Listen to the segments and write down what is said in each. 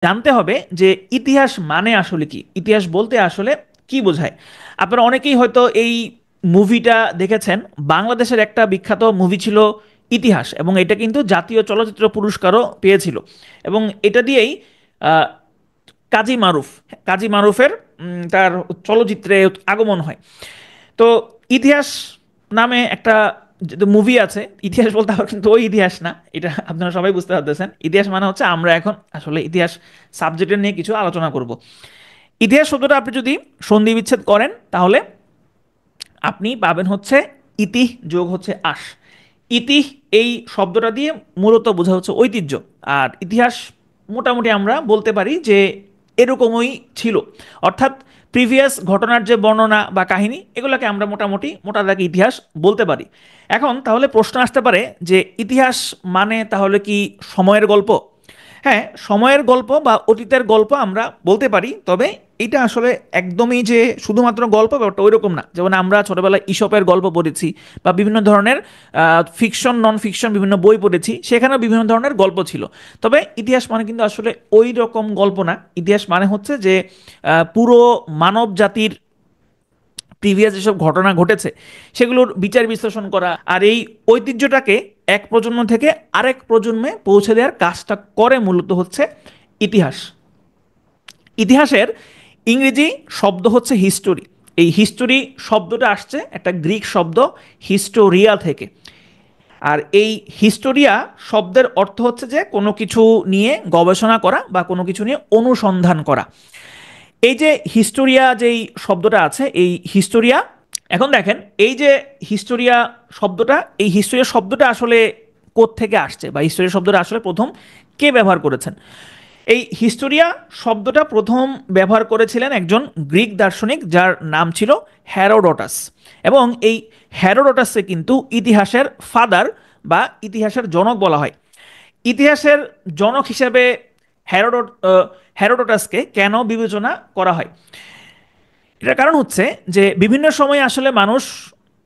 জানতে হবে যে ইতিহাস মানে আসলে কি, ইতিহাস বলতে আসলে কি বোঝায়। আপনারা অনেকেই হয়তো এই মুভিটা দেখেছেন। বাংলাদেশের একটা বিখ্যাত মুভি ছিল ইতিহাস, এবং এটা কিন্তু জাতীয় চলচ্চিত্র পুরস্কারও পেয়েছিল। এবং এটা দিয়েই আহ, কাজী মারুফ, কাজী মারুফের তার চলচ্চিত্রে আগমন হয়। তো ইতিহাস নামে একটা মুভি আছে। ইতিহাস বলতে আবার কিন্তু ওই ইতিহাস না, এটা আপনারা সবাই বুঝতে পারতেছেন। ইতিহাস মানে হচ্ছে আমরা এখন আসলে ইতিহাস সাবজেক্টের নিয়ে কিছু আলোচনা করব। ইতিহাস শব্দটা আপনি যদি সন্ধি বিচ্ছেদ করেন তাহলে আপনি পাবেন হচ্ছে ইতি যোগ হচ্ছে আস। ইতি এই শব্দটা দিয়ে মূলত বোঝা হচ্ছে ঐতিহ্য। আর ইতিহাস মোটামুটি আমরা বলতে পারি যে এরকমই ছিল, অর্থাৎ প্রিভিয়াস ঘটনার যে বর্ণনা বা কাহিনী, এগুলোকে আমরা মোটামুটি মোটা দাগে ইতিহাস বলতে পারি। এখন তাহলে প্রশ্ন আসতে পারে যে ইতিহাস মানে তাহলে কি সময়ের গল্প? হ্যাঁ, সময়ের গল্প বা অতীতের গল্প আমরা বলতে পারি, তবে এটা আসলে একদমই যে শুধুমাত্র গল্প ব্যাপারটা ওই রকম না। যেমন আমরা ছোটবেলায় ঈশপের গল্প পড়েছি, বা বিভিন্ন ধরনের ফিকশন নন ফিকশন বিভিন্ন বই পড়েছি, সেখানেও বিভিন্ন ধরনের গল্প ছিল। তবে ইতিহাস মানে কিন্তু আসলে ওই রকম গল্প না। ইতিহাস মানে হচ্ছে যে পুরো মানব জাতির প্রিভিয়াস যেসব ঘটনা ঘটেছে সেগুলোর বিচার বিশ্লেষণ করা, আর এই ঐতিহ্যটাকে এক প্রজন্ম থেকে আরেক প্রজন্মে পৌঁছে দেওয়ার কাজটা করে মূলত হচ্ছে ইতিহাস। ইতিহাসের ইংরেজি শব্দ হচ্ছে হিস্টোরি। এই হিস্টোরি শব্দটা আসছে একটা গ্রিক শব্দ হিস্টোরিয়া থেকে। আর এই হিস্টোরিয়া শব্দের অর্থ হচ্ছে যে কোনো কিছু নিয়ে গবেষণা করা বা কোনো কিছু নিয়ে অনুসন্ধান করা। এই যে হিস্টোরিয়া যেই শব্দটা আছে, এই হিস্টোরিয়া, এখন দেখেন এই যে হিস্টোরিয়া শব্দটা, এই হিস্টোরিয়া শব্দটা আসলে কোত্থেকে আসছে, বা হিস্টোরিয়া শব্দটা আসলে প্রথম কে ব্যবহার করেছেন? এই হিস্টোরিয়া শব্দটা প্রথম ব্যবহার করেছিলেন একজন গ্রিক দার্শনিক যার নাম ছিল হ্যারোডোটাস। এবং এই হ্যারোডোটাসকে কিন্তু ইতিহাসের ফাদার বা ইতিহাসের জনক বলা হয়। ইতিহাসের জনক হিসেবে হ্যারোডোট হ্যারোডোটাসকে কেন বিবেচনা করা হয়? এটার কারণ হচ্ছে যে বিভিন্ন সময় আসলে মানুষ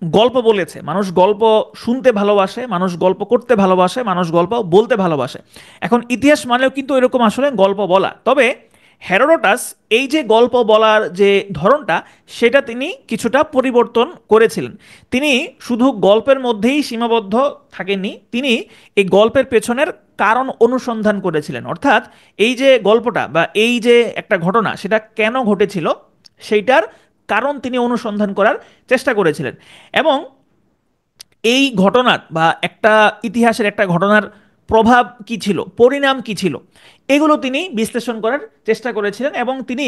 গল্প বলেছে, মানুষ গল্প শুনতে ভালোবাসে, মানুষ গল্প করতে ভালোবাসে, মানুষ গল্প বলতে ভালোবাসে। এখন ইতিহাস মানেও কিন্তু এরকম আসলে গল্প বলা। তবে হেরোডোটাস এই যে গল্প বলার যে ধরনটা, সেটা তিনি কিছুটা পরিবর্তন করেছিলেন। তিনি শুধু গল্পের মধ্যেই সীমাবদ্ধ থাকেননি, তিনি এই গল্পের পেছনের কারণ অনুসন্ধান করেছিলেন। অর্থাৎ এই যে গল্পটা বা এই যে একটা ঘটনা সেটা কেন ঘটেছিল সেইটার কারণ তিনি অনুসন্ধান করার চেষ্টা করেছিলেন। এবং এই ঘটনার বা একটা ইতিহাসের একটা ঘটনার প্রভাব কি ছিল, পরিণাম কি ছিল, এগুলো তিনি বিশ্লেষণ করার চেষ্টা করেছিলেন। এবং তিনি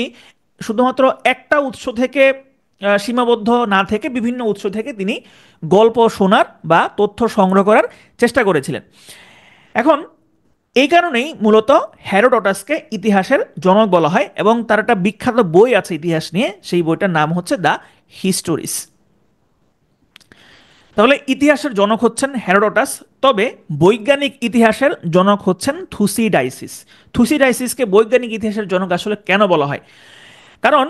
শুধুমাত্র একটা উৎস থেকে সীমাবদ্ধ না থেকে বিভিন্ন উৎস থেকে তিনি গল্প শোনার বা তথ্য সংগ্রহ করার চেষ্টা করেছিলেন। এখন এই কারণেই মূলত হ্যারোডোটাসকে ইতিহাসের জনক বলা হয়, এবং তার একটা বিখ্যাত বই আছে ইতিহাস নিয়ে, সেই বইটার নাম হচ্ছে দ্য হিস্টোরিস। তাহলে ইতিহাসের জনক হচ্ছেন হেরোডোটাস। তবে বৈজ্ঞানিক ইতিহাসের জনক হচ্ছেন থুসিডাইসিস। থুসিডাইসিসকে বৈজ্ঞানিক ইতিহাসের জনক আসলে কেন বলা হয়? কারণ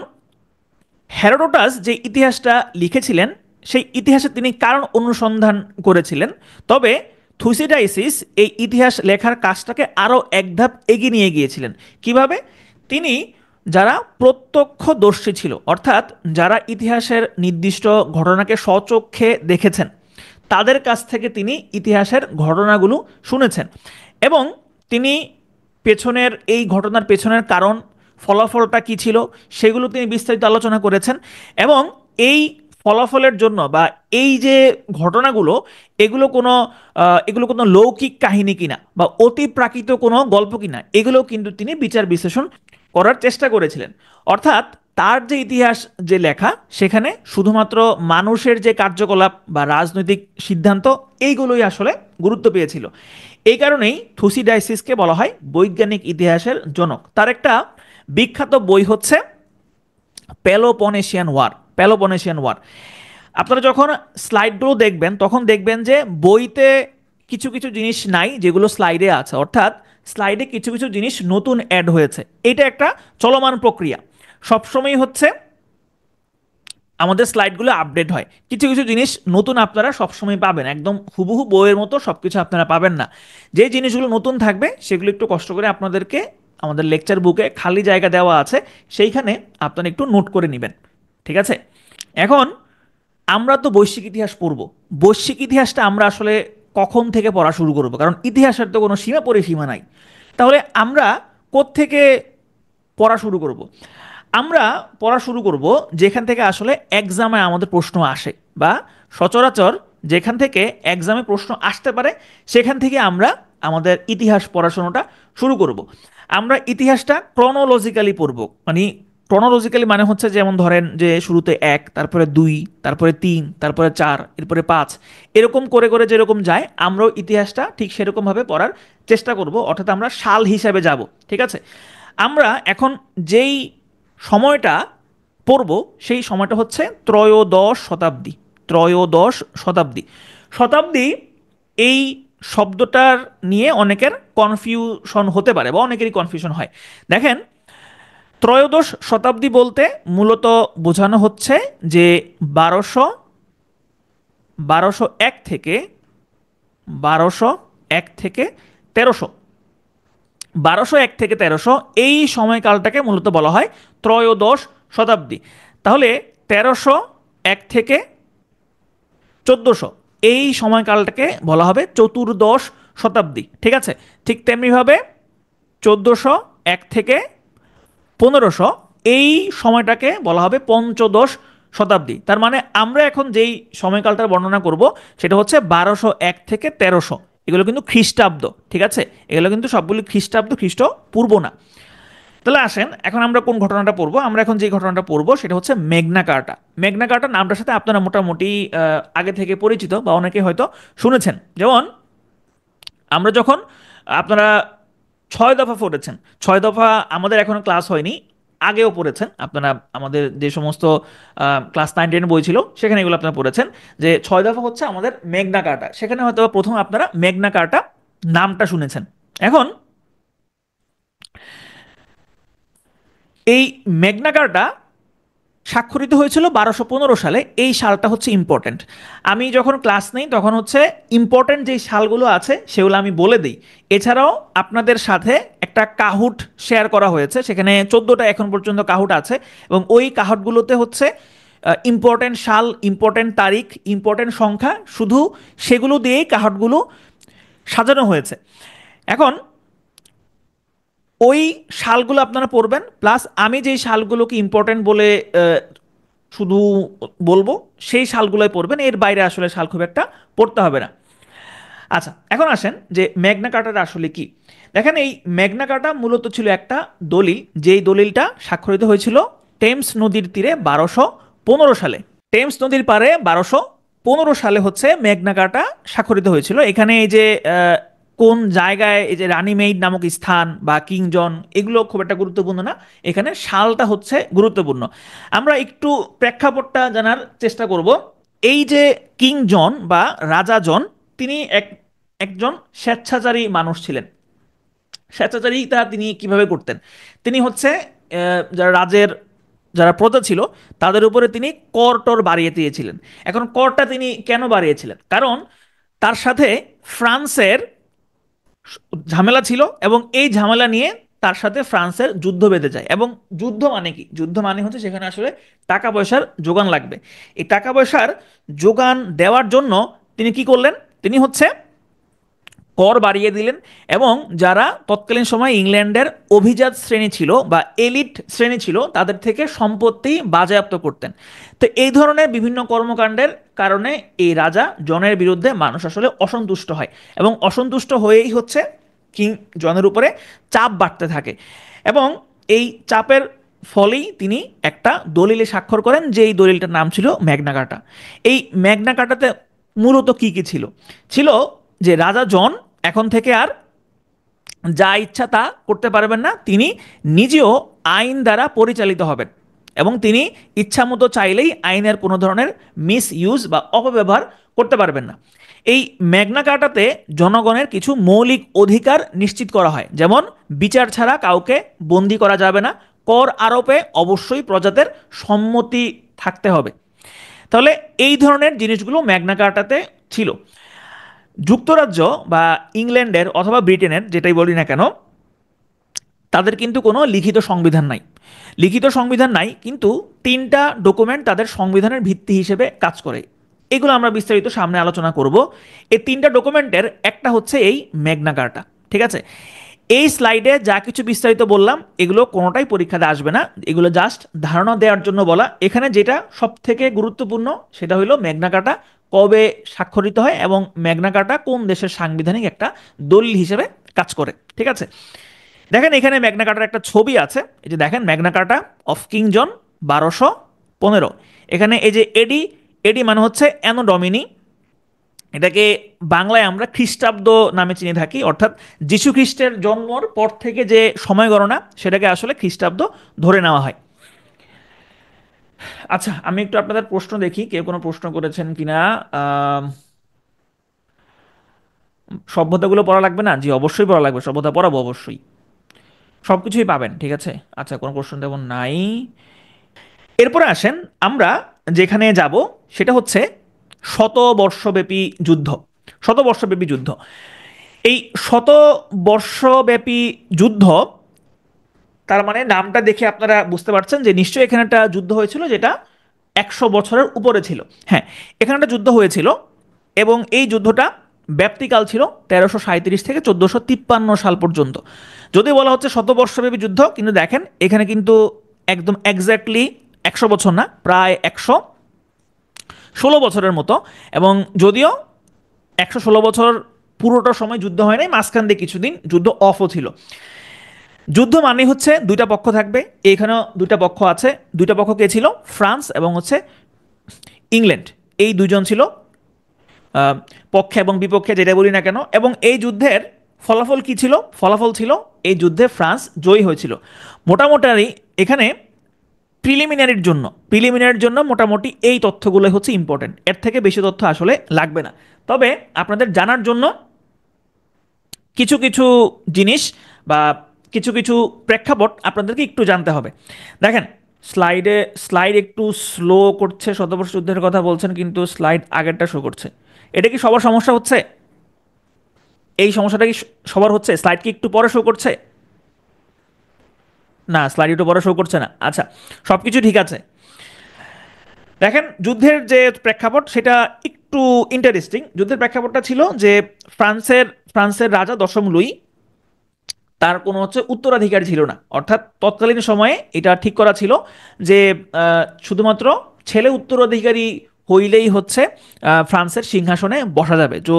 হেরোডোটাস যে ইতিহাসটা লিখেছিলেন সেই ইতিহাসে তিনি কারণ অনুসন্ধান করেছিলেন। তবে থুসিডাইসিস এই ইতিহাস লেখার কাজটাকে আরও এক ধাপ এগিয়ে নিয়ে গিয়েছিলেন। কিভাবে? তিনি যারা প্রত্যক্ষদর্শী ছিল, অর্থাৎ যারা ইতিহাসের নির্দিষ্ট ঘটনাকে স্বচক্ষে দেখেছেন, তাদের কাছ থেকে তিনি ইতিহাসের ঘটনাগুলো শুনেছেন। এবং তিনি পেছনের এই ঘটনার পেছনের কারণ, ফলাফলটা কি ছিল, সেগুলো তিনি বিস্তারিত আলোচনা করেছেন। এবং এই ফলাফলের জন্য বা এই যে ঘটনাগুলো, এগুলো কোনো লৌকিক কাহিনী কিনা বা অতি প্রাকৃত কোনো গল্প কিনা, এগুলো কিন্তু তিনি বিচার বিশ্লেষণ করার চেষ্টা করেছিলেন। অর্থাৎ তার যে ইতিহাস যে লেখা, সেখানে শুধুমাত্র মানুষের যে কার্যকলাপ বা রাজনৈতিক সিদ্ধান্ত, এইগুলোই আসলে গুরুত্ব পেয়েছিল। এই কারণেই থুসিডাইসিসকে বলা হয় বৈজ্ঞানিক ইতিহাসের জনক। তার একটা বিখ্যাত বই হচ্ছে পেলোপনেশিয়ান ওয়ার। পেলোপনেশিয়ান ওয়ার, আপনারা যখন স্লাইডগুলো দেখবেন তখন দেখবেন যে বইতে কিছু কিছু জিনিস নাই যেগুলো স্লাইডে আছে, অর্থাৎ স্লাইডে কিছু কিছু জিনিস নতুন অ্যাড হয়েছে। এটা একটা চলমান প্রক্রিয়া, সবসময় হচ্ছে আমাদের স্লাইডগুলো আপডেট হয়। কিছু কিছু জিনিস নতুন আপনারা সবসময় পাবেন, একদম হুবহু বইয়ের মতো সব কিছু আপনারা পাবেন না। যে জিনিসগুলো নতুন থাকবে সেগুলো একটু কষ্ট করে আপনাদেরকে আমাদের লেকচার বুকে খালি জায়গা দেওয়া আছে, সেইখানে আপনারা একটু নোট করে নেবেন। ঠিক আছে? এখন আমরা তো বৈশ্বিক ইতিহাস পড়ব। বৈশ্বিক ইতিহাসটা আমরা আসলে কখন থেকে পড়া শুরু করব? কারণ ইতিহাসের তো কোনো সীমা পরিসীমা নাই। তাহলে আমরা কোত্থেকে পড়া শুরু করব? আমরা পড়া শুরু করব যেখান থেকে আসলে এক্সামে আমাদের প্রশ্ন আসে, বা সচরাচর যেখান থেকে এক্সামে প্রশ্ন আসতে পারে, সেখান থেকে আমরা আমাদের ইতিহাস পড়াশোনাটা শুরু করব। আমরা ইতিহাসটা ক্রনোলজিক্যালি পড়ব। মানে ক্রনোলজিক্যালি মানে হচ্ছে, যেমন ধরেন যে শুরুতে এক, তারপরে দুই, তারপরে তিন, তারপরে চার, এরপরে পাঁচ, এরকম করে করে যেরকম যায় আমরাও ইতিহাসটা ঠিক সেরকমভাবে পড়ার চেষ্টা করব, অর্থাৎ আমরা সাল হিসাবে যাব। ঠিক আছে? আমরা এখন যেই সময়টা পড়ব সেই সময়টা হচ্ছে ত্রয়োদশ শতাব্দী। ত্রয়োদশ শতাব্দী। শতাব্দী এই শব্দটার নিয়ে অনেকের কনফিউশন হতে পারে, বা অনেকেরই কনফিউশন হয়। দেখেন, ত্রয়োদশ শতাব্দী বলতে মূলত বোঝানো হচ্ছে যে বারোশো বারোশো এক থেকে বারোশো এক থেকে তেরোশো 1201 থেকে 1300 এই সময়কালটাকে মূলত বলা হয় ত্রয়োদশ শতাব্দী। তাহলে 1301 থেকে 1400 এই সময়কালটাকে বলা হবে চতুর্দশ শতাব্দী। ঠিক আছে? ঠিক তেমনিভাবে 1401 থেকে 1500 এই সময়টাকে বলা হবে পঞ্চদশ শতাব্দী। তার মানে আমরা এখন যেই সময়কালটার বর্ণনা করব সেটা হচ্ছে 1201 থেকে 1300। এগুলো কিন্তু খ্রিস্টাব্দ। ঠিক আছে? এগুলো কিন্তু সবগুলি খ্রিস্টাব্দ, খ্রিস্ট পূর্ব না। তাহলে আসেন, এখন আমরা কোন ঘটনাটা পড়বো? আমরা এখন যে ঘটনাটা পড়বো সেটা হচ্ছে মেঘনা কার্টা। মেঘনা কার্টা নামটার সাথে আপনারা মোটামুটি আগে থেকে পরিচিত, বা অনেকে হয়তো শুনেছেন। যেমন আমরা যখন, আপনারা 6 দফা পড়েছেন। 6 দফা আমাদের এখনো ক্লাস হয়নি, আগেও পড়েছেন আপনারা। আমাদের যে সমস্ত ক্লাস 9-10 বই ছিল সেখানে এগুলো আপনারা পড়েছেন, যে 6 দফা হচ্ছে আমাদের মেঘনা কার্টা। সেখানে হয়তো প্রথম আপনারা মেঘনা কার্টা নামটা শুনেছেন। এখন এই মেঘনা কার্টা স্বাক্ষরিত হয়েছিল 1215 সালে। এই সালটা হচ্ছে ইম্পর্ট্যান্ট। আমি যখন ক্লাস নেই তখন হচ্ছে ইম্পর্ট্যান্ট যেই সালগুলো আছে সেগুলো আমি বলে দিই। এছাড়াও আপনাদের সাথে একটা কাহুট শেয়ার করা হয়েছে, সেখানে 14টা এখন পর্যন্ত কাহুট আছে, এবং ওই কাহুটগুলোতে হচ্ছে ইম্পর্ট্যান্ট সাল, ইম্পর্ট্যান্ট তারিখ, ইম্পর্ট্যান্ট সংখ্যা, শুধু সেগুলো দিয়েই কাহুটগুলো সাজানো হয়েছে। এখন ওই সালগুলো আপনারা পড়বেন, প্লাস আমি যেই সালগুলোকে ইম্পর্ট্যান্ট বলে শুধু বলবো সেই সালগুলোই পড়বেন, এর বাইরে আসলে সাল খুব একটা পড়তে হবে না। আচ্ছা, এখন আসেন যে ম্যাগনা কার্টাটা আসলে কি। দেখেন, এই ম্যাগনা কার্টা মূলত ছিল একটা দলিল, যেই দলিলটা স্বাক্ষরিত হয়েছিল টেমস নদীর তীরে 1215 সালে। টেমস নদীর পারে 1215 সালে হচ্ছে ম্যাগনা কার্টা স্বাক্ষরিত হয়েছিল। এখানে এই যে কোন জায়গায়, এই যে রানীমেইড নামক স্থান বা কিং জন, এগুলো খুব একটা গুরুত্বপূর্ণ না, এখানে সালটা হচ্ছে গুরুত্বপূর্ণ। আমরা একটু প্রেক্ষাপটটা জানার চেষ্টা করব। এই যে কিং জন বা রাজা জন, তিনি একজন স্বেচ্ছাচারী মানুষ ছিলেন। স্বেচ্ছাচারিতা তিনি কিভাবে করতেন? তিনি হচ্ছে যারা রাজের, যারা প্রজা ছিল তাদের উপরে তিনি কর টর বাড়িয়ে দিয়েছিলেন। এখন করটা তিনি কেন বাড়িয়েছিলেন? কারণ তার সাথে ফ্রান্সের ঝামেলা ছিল, এবং এই ঝামেলা নিয়ে তার সাথে ফ্রান্সের যুদ্ধ বেঁধে যায়। এবং যুদ্ধ মানে কি? যুদ্ধ মানে হচ্ছে সেখানে আসলে টাকা পয়সার যোগান লাগবে। এই টাকা পয়সার যোগান দেওয়ার জন্য তিনি কি করলেন? তিনি হচ্ছে কর বাড়িয়ে দিলেন, এবং যারা তৎকালীন সময় ইংল্যান্ডের অভিজাত শ্রেণী ছিল বা এলিট শ্রেণী ছিল তাদের থেকে সম্পত্তি বাজেয়াপ্ত করতেন। তো এই ধরনের বিভিন্ন কর্মকাণ্ডের কারণে এই রাজা জনের বিরুদ্ধে মানুষ আসলে অসন্তুষ্ট হয়, এবং অসন্তুষ্ট হয়েই হচ্ছে কিং জনের উপরে চাপ বাড়তে থাকে। এবং এই চাপের ফলেই তিনি একটা দলিলে স্বাক্ষর করেন, যে এই দলিলটার নাম ছিল ম্যাগনা কার্টা। এই ম্যাগনা কার্টাতে মূলত কি কি ছিল? ছিল যে রাজা জন এখন থেকে আর যা ইচ্ছা তা করতে পারবেন না, তিনি নিজেও আইন দ্বারা পরিচালিত হবেন, এবং তিনি ইচ্ছামতো চাইলেই আইনের কোনো ধরনের মিস ইউজ বা অপব্যবহার করতে পারবেন না। এই ম্যাগনা কার্টাতে জনগণের কিছু মৌলিক অধিকার নিশ্চিত করা হয়, যেমন বিচার ছাড়া কাউকে বন্দি করা যাবে না, কর আরোপে অবশ্যই প্রজাদের সম্মতি থাকতে হবে। তাহলে এই ধরনের জিনিসগুলো ম্যাগনা কার্টাতে ছিল। যুক্তরাজ্য বা ইংল্যান্ডের অথবা ব্রিটেনের, যেটাই বলি না কেন, তাদের কিন্তু কোনো লিখিত সংবিধান নাই। লিখিত সংবিধান নাই, কিন্তু তিনটা ডকুমেন্ট তাদের সংবিধানের ভিত্তি হিসেবে কাজ করে। এগুলো আমরা বিস্তারিত সামনে আলোচনা করব। এই তিনটা ডকুমেন্টের একটা হচ্ছে এই ম্যাগনা কার্টা। ঠিক আছে, এই স্লাইডে যা কিছু বিস্তারিত বললাম এগুলো কোনোটাই পরীক্ষাতে আসবে না, এগুলো জাস্ট ধারণা দেওয়ার জন্য বলা। এখানে যেটা সব থেকে গুরুত্বপূর্ণ সেটা হলো ম্যাগনা কার্টা কবে স্বাক্ষরিত হয় এবং ম্যাগনা কার্টা কোন দেশের সাংবিধানিক একটা দলিল হিসেবে কাজ করে। ঠিক আছে, দেখেন এখানে ম্যাগনা কার্টার একটা ছবি আছে। এই যে দেখেন ম্যাগনা কার্টা অফ কিং জন 1215। এখানে এই যে এডি, এডি মানে হচ্ছে অ্যানো ডমিনি। এটাকে বাংলায় আমরা খ্রিস্টাব্দ নামে চিনে থাকি, অর্থাৎ যীশু খ্রিস্টের জন্মর পর থেকে যে সময় গণনা সেটাকে আসলে খ্রিস্টাব্দ ধরে নেওয়া হয়। আচ্ছা, আমি একটু আপনাদের প্রশ্ন দেখি কেউ কোনো প্রশ্ন করেছেন কিনা। সভ্যতাগুলো পড়া লাগবে না? জি অবশ্যই পড়া লাগবে, সভ্যতা পড়াবো অবশ্যই, সবকিছুই পাবেন। ঠিক আছে, আচ্ছা কোনো প্রশ্ন তেমন নাই। এরপরে আসেন আমরা যেখানে যাব সেটা হচ্ছে শতবর্ষব্যাপী যুদ্ধ। শতবর্ষব্যাপী যুদ্ধ, এই শতবর্ষব্যাপী যুদ্ধ, তার মানে নামটা দেখে আপনারা বুঝতে পারছেন যে নিশ্চয়ই এখানে একটা যুদ্ধ হয়েছিল যেটা 100 বছরের উপরে ছিল। হ্যাঁ, এখানে একটা যুদ্ধ হয়েছিল এবং এই যুদ্ধটা ব্যাপ্তিকাল ছিল 1337 থেকে 1453 সাল পর্যন্ত। যদি বলা হচ্ছে শতবর্ষব্যাপী যুদ্ধ, কিন্তু দেখেন এখানে কিন্তু একদম এক্স্যাক্টলি 100 বছর না, প্রায় 116 বছরের মতো। এবং যদিও 116 বছর পুরোটা সময় যুদ্ধ হয় নাই, মাঝখান দিয়ে কিছুদিন যুদ্ধ অফও ছিল। যুদ্ধ মানে হচ্ছে দুইটা পক্ষ থাকবে, এখানেও দুইটা পক্ষ আছে। দুইটা পক্ষ কে ছিল? ফ্রান্স এবং হচ্ছে ইংল্যান্ড, এই দুইজন ছিল পক্ষে এবং বিপক্ষে যেটা বলি না কেন। এবং এই যুদ্ধের ফলাফল কি ছিল? ফলাফল ছিল এই যুদ্ধে ফ্রান্স জয়ী হয়েছিল। মোটামুটি এখানে প্রিলিমিনারির জন্য মোটামুটি এই তথ্যগুলো হচ্ছে ইম্পর্টেন্ট, এর থেকে বেশি তথ্য আসলে লাগবে না। তবে আপনাদের জানার জন্য কিছু কিছু জিনিস বা কিছু কিছু প্রেক্ষাপট আপনাদেরকে একটু জানতে হবে। দেখেন স্লাইড একটু স্লো করছে, শতবর্ষ যুদ্ধের কথা বলছেন কিন্তু স্লাইড আগেরটা শো করছে। এটা কি সবার সমস্যা হচ্ছে? এই সমস্যাটা কি সবার হচ্ছে? স্লাইড কি একটু পরে শো করছে? না, স্লাইড একটু পরে শো করছে না। আচ্ছা, সব কিছু ঠিক আছে। দেখেন যুদ্ধের যে প্রেক্ষাপট সেটা একটু ইন্টারেস্টিং। যুদ্ধের প্রেক্ষাপটটা ছিল যে ফ্রান্সের ফ্রান্সের রাজা দশম লুই, তার কোনো হচ্ছে উত্তরাধিকারী ছিল না। অর্থাৎ তৎকালীন সময়ে এটা ঠিক করা ছিল যে শুধুমাত্র ছেলে উত্তরাধিকারী হইলেই হচ্ছে ফ্রান্সের সিংহাসনে বসা যাবে। তো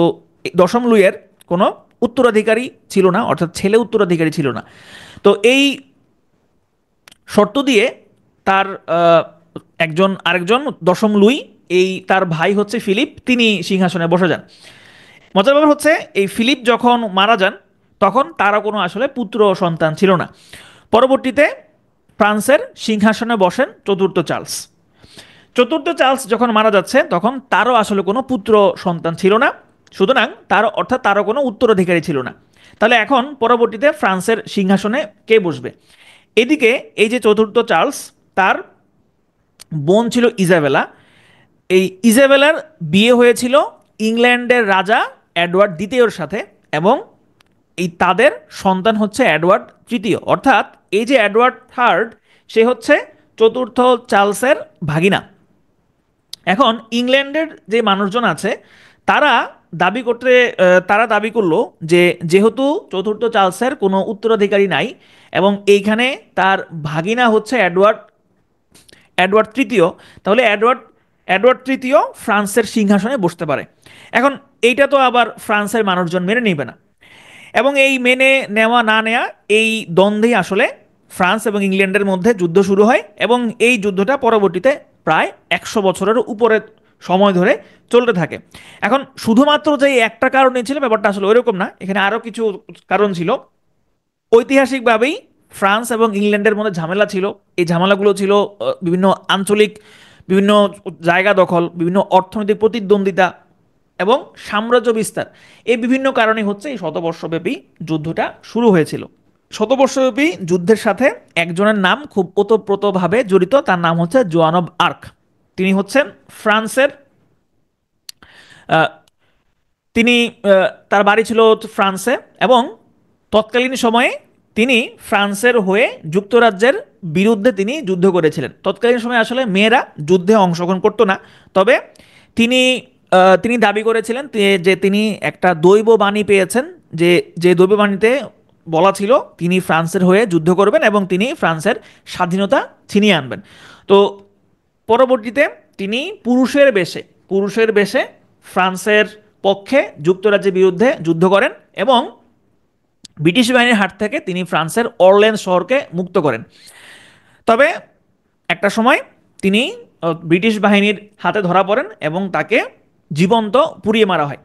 দশম লুইয়ের কোনো উত্তরাধিকারী ছিল না, অর্থাৎ ছেলে উত্তরাধিকারী ছিল না। তো এই শর্ত দিয়ে তার একজন আরেকজন দশম লুই, এই তার ভাই হচ্ছে ফিলিপ, তিনি সিংহাসনে বসে যান। মজার ব্যাপার হচ্ছে এই ফিলিপ যখন মারা যান তখন তারও কোনো আসলে পুত্র সন্তান ছিল না। পরবর্তীতে ফ্রান্সের সিংহাসনে বসেন চতুর্থ চার্লস। চতুর্থ চার্লস যখন মারা যাচ্ছে তখন তারও আসলে কোনো পুত্র সন্তান ছিল না, সুতরাং তারও কোনো উত্তরাধিকারী ছিল না। তাহলে এখন পরবর্তীতে ফ্রান্সের সিংহাসনে কে বসবে? এদিকে এই যে চতুর্থ চার্লস, তার বোন ছিল ইজাবেলা। এই ইজাবেলার বিয়ে হয়েছিল ইংল্যান্ডের রাজা এডওয়ার্ড দ্বিতীয়র সাথে, এবং এই তাদের সন্তান হচ্ছে এডওয়ার্ড তৃতীয়। অর্থাৎ এই যে এডওয়ার্ড থার্ড, সে হচ্ছে চতুর্থ চার্লসের ভাগিনা। এখন ইংল্যান্ডের যে মানুষজন আছে তারা তারা দাবি করলো যে যেহেতু চতুর্থ চার্লসের কোনো উত্তরাধিকারী নাই এবং এইখানে তার ভাগিনা হচ্ছে এডওয়ার্ড এডওয়ার্ড তৃতীয়, তাহলে এডওয়ার্ড তৃতীয় ফ্রান্সের সিংহাসনে বসতে পারে। এখন এইটা তো আবার ফ্রান্সের মানুষজন মেনে নেবে না, এবং এই মেনে নেওয়া না নেওয়া এই দ্বন্দ্বেই আসলে ফ্রান্স এবং ইংল্যান্ডের মধ্যে যুদ্ধ শুরু হয়, এবং এই যুদ্ধটা পরবর্তীতে প্রায় 100 বছরের উপরে সময় ধরে চলতে থাকে। এখন শুধুমাত্র যে একটা কারণে ছিল ব্যাপারটা আসলে ওইরকম না, এখানে আরও কিছু কারণ ছিল। ঐতিহাসিকভাবেই ফ্রান্স এবং ইংল্যান্ডের মধ্যে ঝামেলা ছিল। এই ঝামেলাগুলো ছিল বিভিন্ন আঞ্চলিক, বিভিন্ন জায়গা দখল, বিভিন্ন অর্থনৈতিক প্রতিদ্বন্দ্বিতা এবং সাম্রাজ্য বিস্তার। এই বিভিন্ন কারণে হচ্ছে এই শতবর্ষব্যাপী যুদ্ধটা শুরু হয়েছিল। শতবর্ষব্যাপী যুদ্ধের সাথে একজনের নাম খুব ওতপ্রোতভাবে জড়িত, তার নাম হচ্ছে জোয়ান অব আর্ক। তিনি হচ্ছেন ফ্রান্সের, আহ, তিনি তার বাড়ি ছিল ফ্রান্সে, এবং তৎকালীন সময়ে তিনি ফ্রান্সের হয়ে যুক্তরাজ্যের বিরুদ্ধে তিনি যুদ্ধ করেছিলেন। তৎকালীন সময়ে আসলে মেয়েরা যুদ্ধে অংশগ্রহণ করতো না, তবে তিনি তিনি দাবি করেছিলেন যে তিনি একটা দৈব বাণী পেয়েছেন, যে যে দৈব বাণীতে বলা ছিল তিনি ফ্রান্সের হয়ে যুদ্ধ করবেন এবং তিনি ফ্রান্সের স্বাধীনতা ছিনিয়ে আনবেন। তো পরবর্তীতে তিনি পুরুষের বেশে ফ্রান্সের পক্ষে যুক্তরাজ্যের বিরুদ্ধে যুদ্ধ করেন এবং ব্রিটিশ বাহিনীর হাত থেকে তিনি ফ্রান্সের অরলেন্স শহরকে মুক্ত করেন। তবে একটা সময় তিনি ব্রিটিশ বাহিনীর হাতে ধরা পড়েন এবং তাকে জীবন্ত পুড়িয়ে মারা হয়।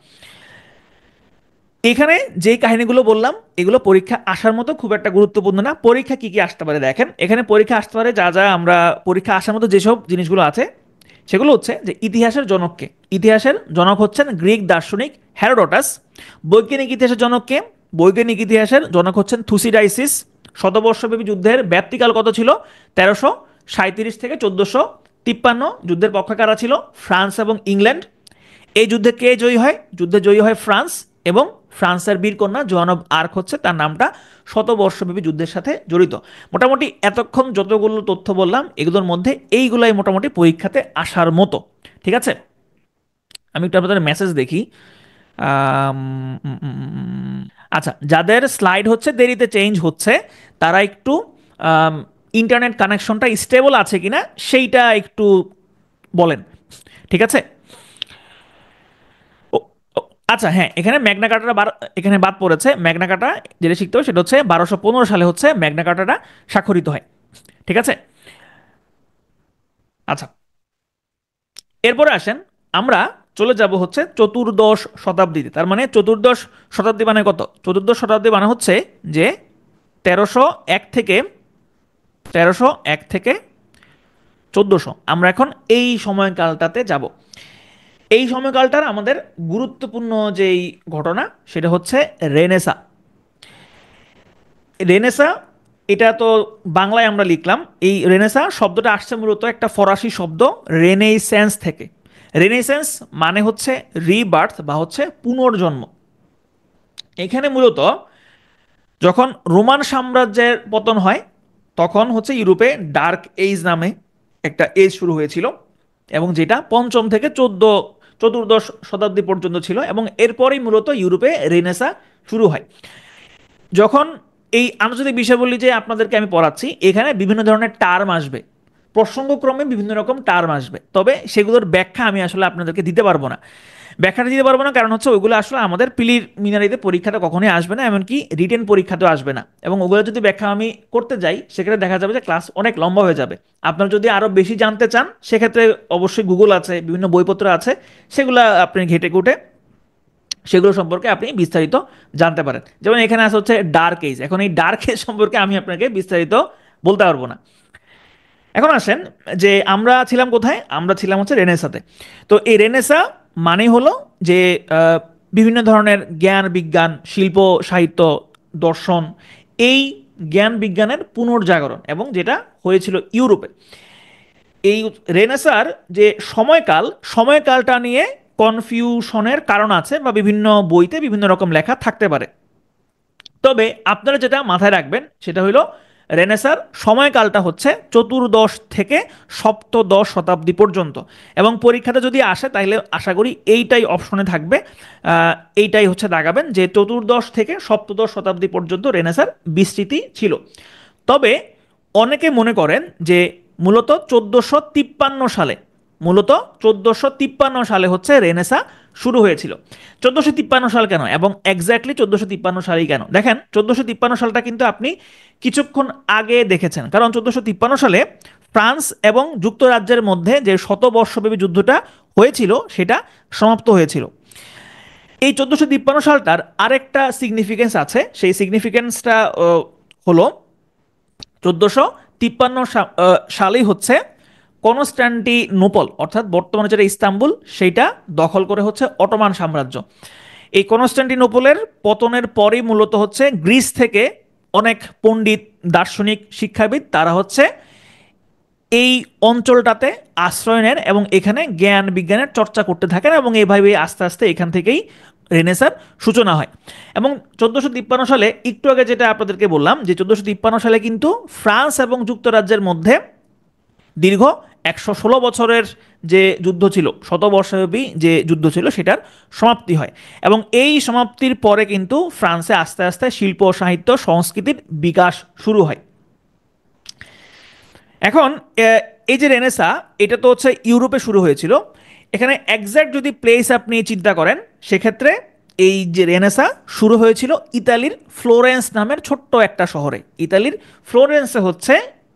এখানে যেই কাহিনীগুলো বললাম এগুলো পরীক্ষা আসার মতো খুব একটা গুরুত্বপূর্ণ না। পরীক্ষা কি কি আসতে পারে দেখেন, এখানে পরীক্ষা আসতে পারে যা যা আমরা পরীক্ষা আসার মতো যেসব জিনিসগুলো আছে সেগুলো হচ্ছে যে ইতিহাসের জনককে। ইতিহাসের জনক হচ্ছেন গ্রিক দার্শনিক হেরোডোটাস। বৈজ্ঞানিক ইতিহাসের জনককে? বৈজ্ঞানিক ইতিহাসের জনক হচ্ছেন থুসিডাইসিস। শতবর্ষব্যাপী যুদ্ধের ব্যাপ্তিকাল কত ছিল? 1337 থেকে 1453। যুদ্ধের পক্ষকারা ছিল ফ্রান্স এবং ইংল্যান্ড। এই যুদ্ধে কে জয়ী হয়? যুদ্ধে জয়ী হয় ফ্রান্স, এবং ফ্রান্সের বীরকন্যা জোয়ান অব আর্ক হচ্ছে তার নামটা, শতবর্ষব্যাপী যুদ্ধের সাথে জড়িত। মোটামুটি এতক্ষণ যতগুলো তথ্য বললাম এগুলোর মধ্যে এইগুলাই মোটামুটি পরীক্ষাতে আসার মতো। ঠিক আছে, আমি একটু আপনাদের মেসেজ দেখি। আম, উম, উম, উম, আচ্ছা, যাদের স্লাইড হচ্ছে দেরিতে চেঞ্জ হচ্ছে তারা একটু ইন্টারনেট কানেকশনটা স্টেবল আছে কিনা সেইটা একটু বলেন। ঠিক আছে। ও, ও, আচ্ছা হ্যাঁ, এখানে ম্যাগনা কার্টাটা এখানে বাদ পড়েছে। ম্যাগনা কার্টা যেটা শিখতে হবে সেটা হচ্ছে 1215 সালে হচ্ছে ম্যাগনা কার্টাটা স্বাক্ষরিত হয়। ঠিক আছে। আচ্ছা, এরপরে আসেন আমরা চলে যাব হচ্ছে চতুর্দশ শতাব্দীতে। তার মানে চতুর্দশ শতাব্দী মানে কত? চতুর্দশ শতাব্দী মানে হচ্ছে যে 1301 থেকে 1400। আমরা এখন এই সময়কালটাতে যাব। এই সময়কালটার আমাদের গুরুত্বপূর্ণ যেই ঘটনা সেটা হচ্ছে রেনেসা। রেনেসা, এটা তো বাংলায় আমরা লিখলাম। এই রেনেসা শব্দটা আসছে মূলত একটা ফরাসি শব্দ রেনেইসেন্স থেকে। রেনেইসেন্স মানে হচ্ছে রিবার্থ বা হচ্ছে পুনর্জন্ম। এখানে মূলত যখন রোমান সাম্রাজ্যের পতন হয় তখন হচ্ছে ইউরোপে ডার্ক এজ নামে একটা এজ শুরু হয়েছিল, এবং যেটা পঞ্চম থেকে চতুর্দশ শতাব্দী পর্যন্ত ছিল, এবং এরপরেই মূলত ইউরোপে রেনেসা শুরু হয়। যখন এই আন্তর্জাতিক বিষয়াবলী যে আপনাদেরকে আমি পড়াচ্ছি এখানে বিভিন্ন ধরনের টার্ম আসবে, প্রসঙ্গক্রমে বিভিন্ন রকম টার্ম আসবে, তবে সেগুলোর ব্যাখ্যা আমি আসলে আপনাদেরকে দিতে পারবো না। ব্যাখ্যাটা দিতে পারবো না কারণ হচ্ছে ওইগুলো আসলে আমাদের প্রিলিমিনারিতে পরীক্ষাটা কখনোই আসবে না, এমনকি রিটেন পরীক্ষাতেও আসবে না। এবং ওগুলো যদি ব্যাখ্যা আমি করতে যাই সেক্ষেত্রে দেখা যাবে যে ক্লাস অনেক লম্বা হয়ে যাবে। আপনারা যদি আরও বেশি জানতে চান সেক্ষেত্রে অবশ্যই গুগল আছে, বিভিন্ন বইপত্র আছে, সেগুলো আপনি ঘেটে ঘুটে সেগুলো সম্পর্কে আপনি বিস্তারিত জানতে পারেন। যেমন এখানে আছে হচ্ছে ডার্ক এজ। এখন এই ডার্ক এজ সম্পর্কে আমি আপনাকে বিস্তারিত বলতে পারবো না। এখন আসেন যে আমরা ছিলাম কোথায়? আমরা ছিলাম হচ্ছে রেনেসাতে। তো এই রেনেসা মানে হলো যে বিভিন্ন ধরনের জ্ঞান বিজ্ঞান, শিল্প, সাহিত্য, দর্শন, এই জ্ঞান বিজ্ঞানের পুনর্জাগরণ, এবং যেটা হয়েছিল ইউরোপে। এই রেনেসার যে সময়কালটা নিয়ে কনফিউশনের কারণ আছে, বা বিভিন্ন বইতে বিভিন্ন রকম লেখা থাকতে পারে। তবে আপনারা যেটা মাথায় রাখবেন সেটা হলো রেনেসার সময়কালটা হচ্ছে চতুর্দশ থেকে সপ্তদশ শতাব্দী পর্যন্ত। এবং পরীক্ষাতে যদি আসে তাহলে আশা করি এইটাই অপশনে থাকবে। এইটাই হচ্ছে দাগাবেন যে চতুর্দশ থেকে সপ্তদশ শতাব্দী পর্যন্ত রেনেসার বিস্তৃতি ছিল। তবে অনেকে মনে করেন যে মূলত 1453 সালে, হচ্ছে রেনেসা শুরু হয়েছিল। 1453 সাল কেন, এবং এক্স্যাক্টলি 1453 সালেই কেন? দেখেন 1453 সালটা কিন্তু আপনি কিছুক্ষণ আগে দেখেছেন, কারণ 1453 সালে ফ্রান্স এবং যুক্তরাজ্যের মধ্যে যে শতবর্ষব্যাপী যুদ্ধটা হয়েছিল সেটা সমাপ্ত হয়েছিল। এই 1453 সালটার আরেকটা সিগনিফিকেন্স আছে। সেই সিগনিফিকেন্সটা হলো 1453 সালেই হচ্ছে কনস্ট্যান্টিনোপল, অর্থাৎ বর্তমানে যেটা ইস্তাম্বুল, সেইটা দখল করে হচ্ছে অটোমান সাম্রাজ্য। এই কনস্ট্যান্টিনোপলের পতনের পরেই মূলত হচ্ছে গ্রিস থেকে অনেক পণ্ডিত, দার্শনিক, শিক্ষাবিদ তারা হচ্ছে এই অঞ্চলটাতে আশ্রয় নেন এবং এখানে জ্ঞান বিজ্ঞানের চর্চা করতে থাকেন, এবং এইভাবে আস্তে আস্তে এখান থেকেই রেনেসার সূচনা হয়। এবং 1453 সালে, একটু আগে যেটা আপনাদেরকে বললাম যে 1453 সালে কিন্তু ফ্রান্স এবং যুক্তরাজ্যের মধ্যে দীর্ঘ 116 বছরের যে যুদ্ধ ছিল, শতবর্ষব্যাপী যে যুদ্ধ ছিল, সেটার সমাপ্তি হয়। এবং এই সমাপ্তির পরে কিন্তু ফ্রান্সে আস্তে আস্তে শিল্প, সাহিত্য, সংস্কৃতির বিকাশ শুরু হয়। এখন এই যে রেনেসা, এটা তো হচ্ছে ইউরোপে শুরু হয়েছিল। এখানে এক্স্যাক্ট যদি প্লেস আপনি চিন্তা করেন, সেক্ষেত্রে এই যে রেনেসা শুরু হয়েছিল ইতালির ফ্লোরেন্স নামের ছোট্ট একটা শহরে। ইতালির ফ্লোরেন্সে হচ্ছে